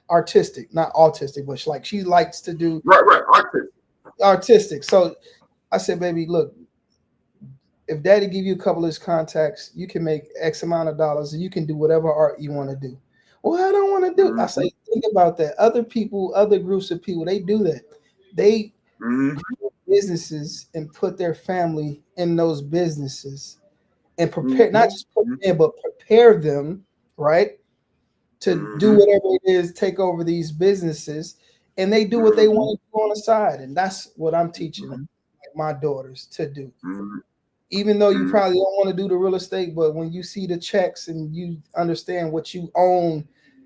artistic, not autistic, but she likes to do artistic. So I said, baby, look, if daddy give you a couple of his contacts, you can make X amount of dollars and you can do whatever art you want to do. Well, I don't want to do. I say, think about that. Other people, other groups of people, they do that. They businesses and put their family in those businesses and prepare, not just put them in, but prepare them, right, to do whatever it is, take over these businesses, and they do what they want to do on the side. And that's what I'm teaching my daughters to do. Even though you probably don't want to do the real estate, but when you see the checks and you understand what you own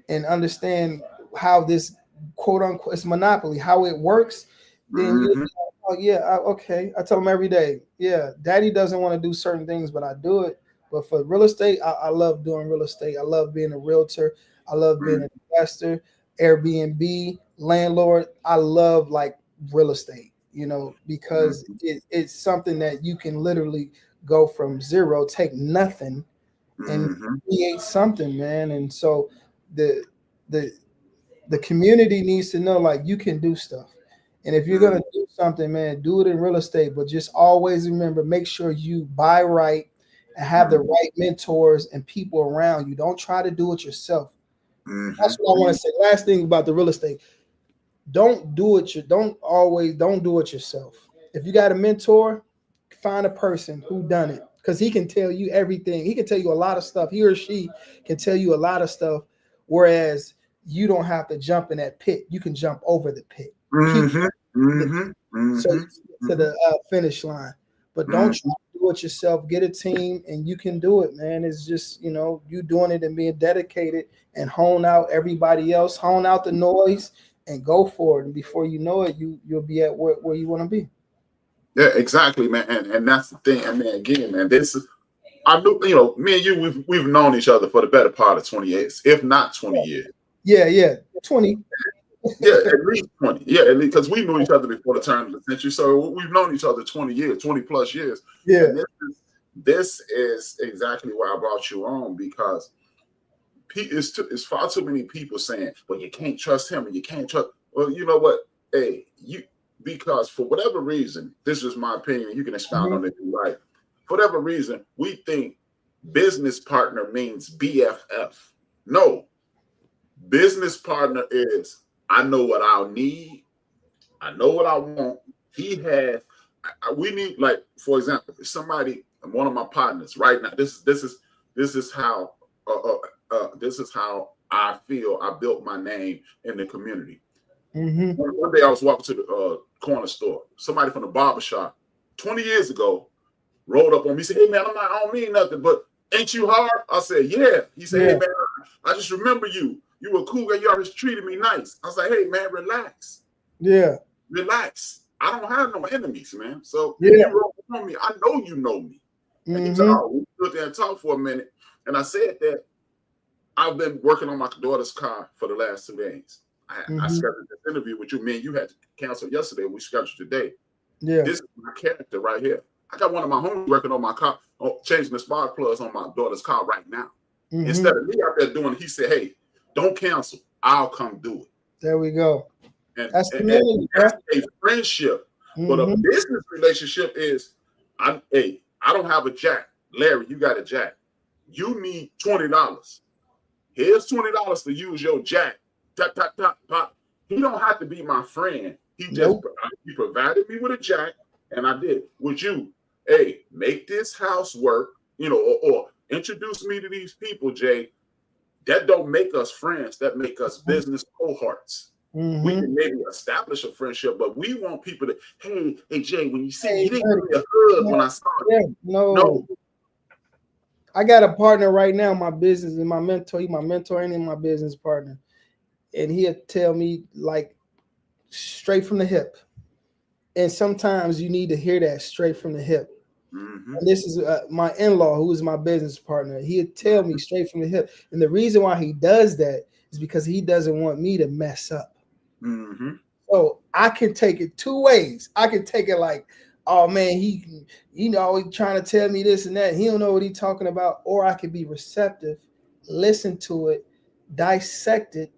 and understand how this quote unquote it's monopoly, how it works, then you'll be like, oh yeah, okay. I tell them every day, yeah, daddy doesn't want to do certain things, but I do it. But for real estate, I love doing real estate. I love being a realtor. I love being an investor, Airbnb, landlord. I love like real estate, you know, because it's something that you can literally go from zero, take nothing, and create something, man. And so the community needs to know, like, you can do stuff. And if you're gonna do something, man, do it in real estate. But just always remember, make sure you buy right and have the right mentors and people around you. Don't try to do it yourself. That's what I want to say. Last thing about the real estate. Don't do it yourself. If you got a mentor, find a person who done it, because he can tell you everything. He can tell you a lot of stuff. He or she can tell you a lot of stuff, whereas you don't have to jump in that pit. You can jump over the pit. So to the finish line. But don't try to do it yourself. Get a team and you can do it, man. It's just, you know, you doing it and being dedicated and hone out everybody else, hone out the noise and go for it. And before you know it, you'll be at where you want to be. Yeah, exactly, man. And that's the thing. I mean, again, man, I knew, you know, me and you, we've known each other for the better part of 20 years, if not 20 years. Yeah, 20. Yeah, at least 20. Yeah, at least, because we knew each other before the turn of the century. So we've known each other 20 years, 20 plus years. Yeah. And this is exactly why I brought you on, because it's far too many people saying, well, you can't trust him and you can't trust. Well, you know what? Hey, because for whatever reason, this is my opinion, you can expound on it if you like. For whatever reason, we think business partner means BFF. No. Business partner is, I know what I'll need. I know what I want. He has. We need, like, for example, if somebody, one of my partners right now. This is how I feel. I built my name in the community. One day I was walking to the corner store. Somebody from the barbershop 20 years ago rolled up on me. He said, "Hey man, I don't mean nothing, but ain't you hard?" I said, "Yeah." He said, "Hey man, I just remember you. You were cool guy. You always treated me nice." I was like, "Hey man, relax. Yeah. Relax. I don't have no enemies, man. So Yeah. if you roll up on me, I know you know me." And he said, "Oh, we stood there and talked for a minute." And I said that I've been working on my daughter's car for the last 2 days. I scheduled this interview with you. Me and you had to cancel yesterday. We scheduled today. Yeah. This is my character right here. I got one of my homies working on my car, changing the spark plugs on my daughter's car right now. Instead of me out there doing it, he said, "Hey, don't cancel. I'll come do it." There we go. And that's a friendship. But a business relationship is, I don't have a jack. Larry, you got a jack. You need $20. Here's $20 to use your jack. Tap, tap, tap, pop. He don't have to be my friend. He just he provided me with a jack, and I did. Would you, hey, make this house work, or introduce me to these people, Jay. That don't make us friends. That make us business cohorts. We can maybe establish a friendship, but we want people to, hey, Jay, when you see me, you didn't give me a hug when I saw you. No. I got a partner right now in my business, and my mentor. He's my mentor and my business partner. And he'll tell me like straight from the hip. And sometimes you need to hear that straight from the hip. And this is my in-law, who is my business partner. He'll tell me straight from the hip. And the reason why he does that is because he doesn't want me to mess up. So I can take it 2 ways. I can take it like, oh man, he's trying to tell me this and that. He don't know what he's talking about. Or I can be receptive, listen to it, dissect it,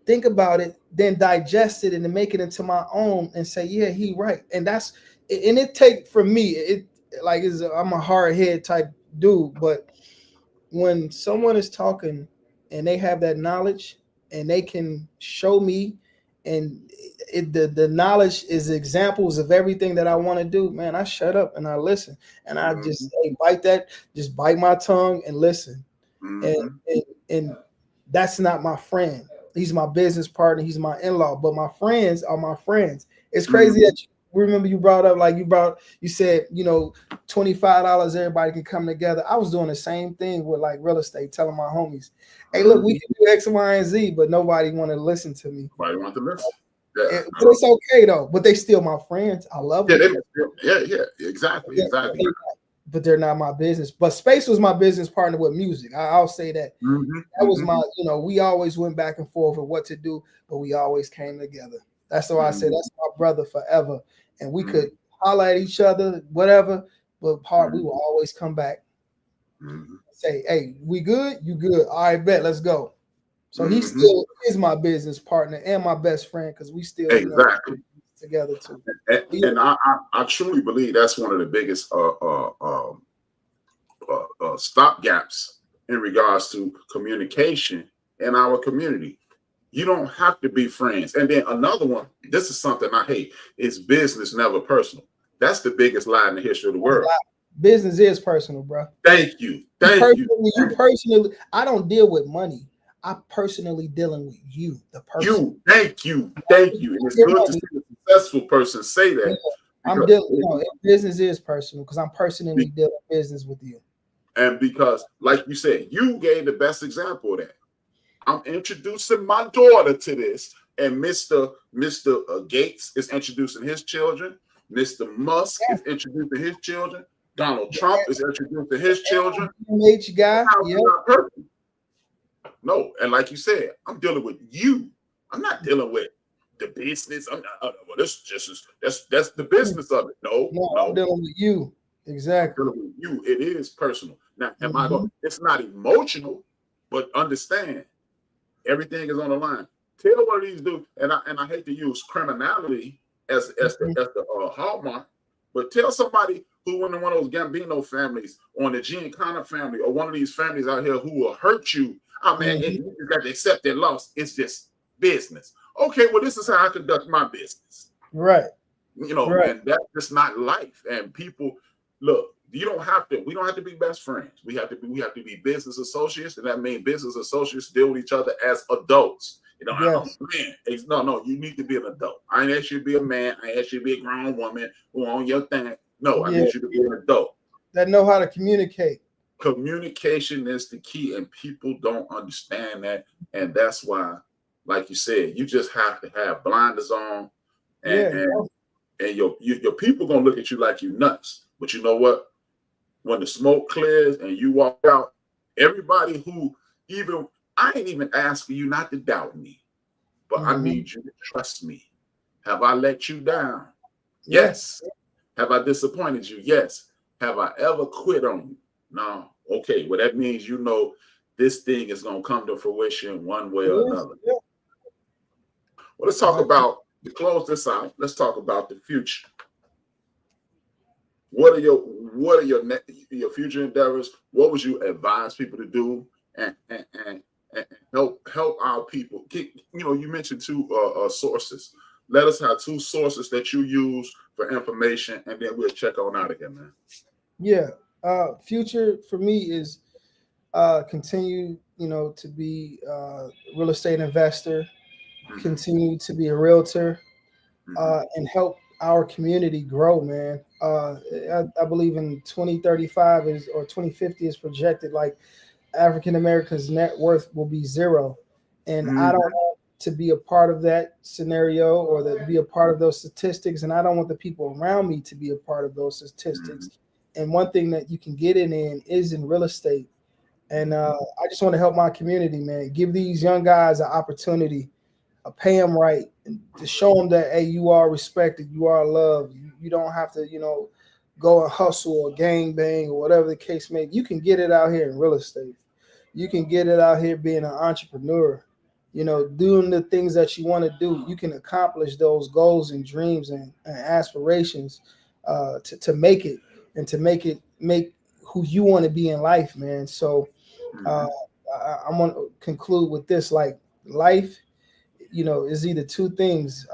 think about it, then digest it and then make it into my own and say, yeah, he right. And it take from me, I'm a hard head type dude, but when someone is talking and they have that knowledge and they can show me, and the knowledge is examples of everything that I want to do, man, I shut up and I listen, and I just bite my tongue and listen. And that's not my friend. He's my business partner. He's my in-law, but my friends are my friends. It's crazy that remember you brought up, you said, $25, everybody can come together. I was doing the same thing with like real estate, telling my homies, hey, look, we can do X, Y, and Z, but nobody want to listen to me. Nobody want to listen. Yeah. But it's okay though. But they still my friends. I love them. Exactly. But they're not my business. But Space was my business partner with music. I'll say that. That was my, we always went back and forth with what to do, but we always came together. That's why I said that's my brother forever. And we could holler at each other, whatever, but we will always come back. Say, hey, we good? You good? All right, bet, let's go. So he still is my business partner and my best friend, because we still together too. And I truly believe that's one of the biggest stop gaps in regards to communication in our community. You don't have to be friends. And then another one, this is something I hate, is business never personal. That's the biggest lie in the history of the world. Business is personal, bro. Thank you. You personally, I don't deal with money. I'm personally dealing with you, the person. Thank you. And it's good to see a successful person say that. I'm dealing, business is personal because I'm personally dealing business with you. And because, like you said, you gave the best example of that. I'm introducing my daughter to this, and Mr. Gates is introducing his children. Mr. Musk is introducing his children. Donald Trump is introducing his children. Guy, no, and like you said, I'm dealing with you. I'm not dealing with the business. I'm not. Well, that's the business of it. No, I'm dealing with you. Exactly. I'm dealing with you. It is personal. Now, it's not emotional, but understand. Everything is on the line. Tell one of these dudes, and I hate to use criminality as the hallmark, but tell somebody who in one of those Gambino families, or in the Giancana family, or one of these families out here who will hurt you. Oh man, you got to accept their loss. It's just business. Okay, well, this is how I conduct my business. Right. You know, Right. and that's just not life. And people, look, we don't have to be best friends. We have to be business associates, and that means business associates deal with each other as adults. You know, Yes. no, you need to be an adult. I ain't asked you to be a man. I ain't asked you to be a grown woman who on your thing. No, I Yeah. need you to be an adult. That know how to communicate. Communication is the key, and people don't understand that. And that's why, like you said, you just have to have blinders on, and your people gonna look at you like you nuts. But you know what? When the smoke clears and you walk out, everybody who I ain't even asking you not to doubt me, but I need you to trust me. Have I let you down? Yes. Have I disappointed you? Yes. Have I ever quit on you? No. Okay. Well, that means you know this thing is gonna come to fruition one way or another. Yeah. Well, let's talk about, to close this out, let's talk about the future. What are your future endeavors? What would you advise people to do and help our people? You mentioned two sources. Let us have two sources that you use for information, and then we'll check on out again, man. Yeah. Future for me is continue, to be a real estate investor, continue to be a realtor, and help our community grow, man. I believe in 2035 or 2050 is projected like African Americans' net worth will be zero. And I don't want to be a part of that scenario or to be a part of those statistics. And I don't want the people around me to be a part of those statistics. And one thing that you can get in is in real estate. And I just want to help my community, man. Give these young guys an opportunity, pay them right, and to show them that, hey, you are respected, you are loved. You don't have to, go and hustle or gang bang or whatever the case may be. You can get it out here in real estate. You can get it out here being an entrepreneur, doing the things that you want to do. You can accomplish those goals and dreams and aspirations to make it and to make who you want to be in life, man. So I'm going to conclude with this, like life, is either two things.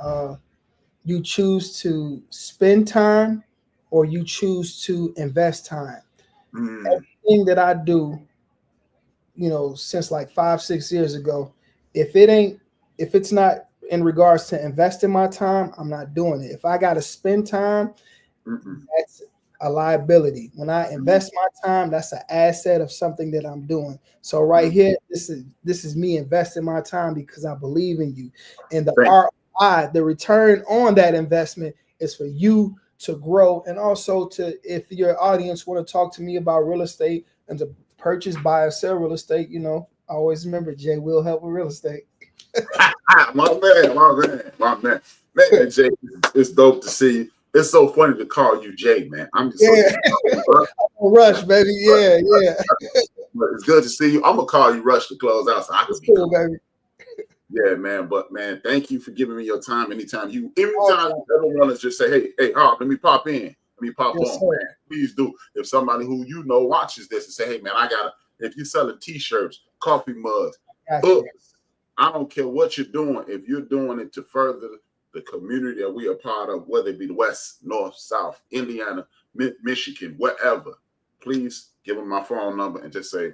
You choose to spend time or you choose to invest time. Everything that I do, since like 5-6 years ago, if it's not in regards to investing my time, I'm not doing it. If I got to spend time, that's a liability. When I invest my time, that's an asset of something that I'm doing. So right here, this is me investing my time because I believe in you. And the ROI, the return on that investment is for you to grow. And also if your audience want to talk to me about real estate and to purchase, buy, or sell real estate, always remember Jay will help with real estate. my man. Man, Jay, it's dope to see you. It's so funny to call you Jay, man. I'm just Rush, baby. Yeah. But it's good to see you. I'm gonna call you Rush to close out, so I can be cool, baby. Yeah, man. But man, thank you for giving me your time. Anytime you ever want to just say, hey, HRap, let me pop in. Let me pop on, man. Please do. If somebody who watches this and say, hey, man, if you're selling t-shirts, coffee mugs, books, I don't care what you're doing. If you're doing it to further the community that we are part of, whether it be the West, North, South, Indiana, Michigan, wherever, please give them my phone number and just say,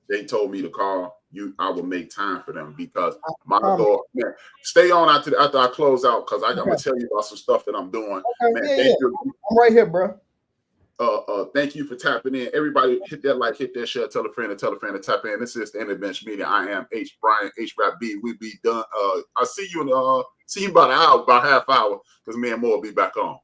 they told me to call you. I will make time for them because my goal, man, stay on after I close out because I'm going to tell you about some stuff that I'm doing. Man, thank you. I'm right here, bro. Thank you for tapping in. Everybody hit that like, hit that share, tell a friend to tap in. This is the Interbench Media. I am HRap B. We be done. I'll see you in about an hour, about half hour, because me and Mo will be back on.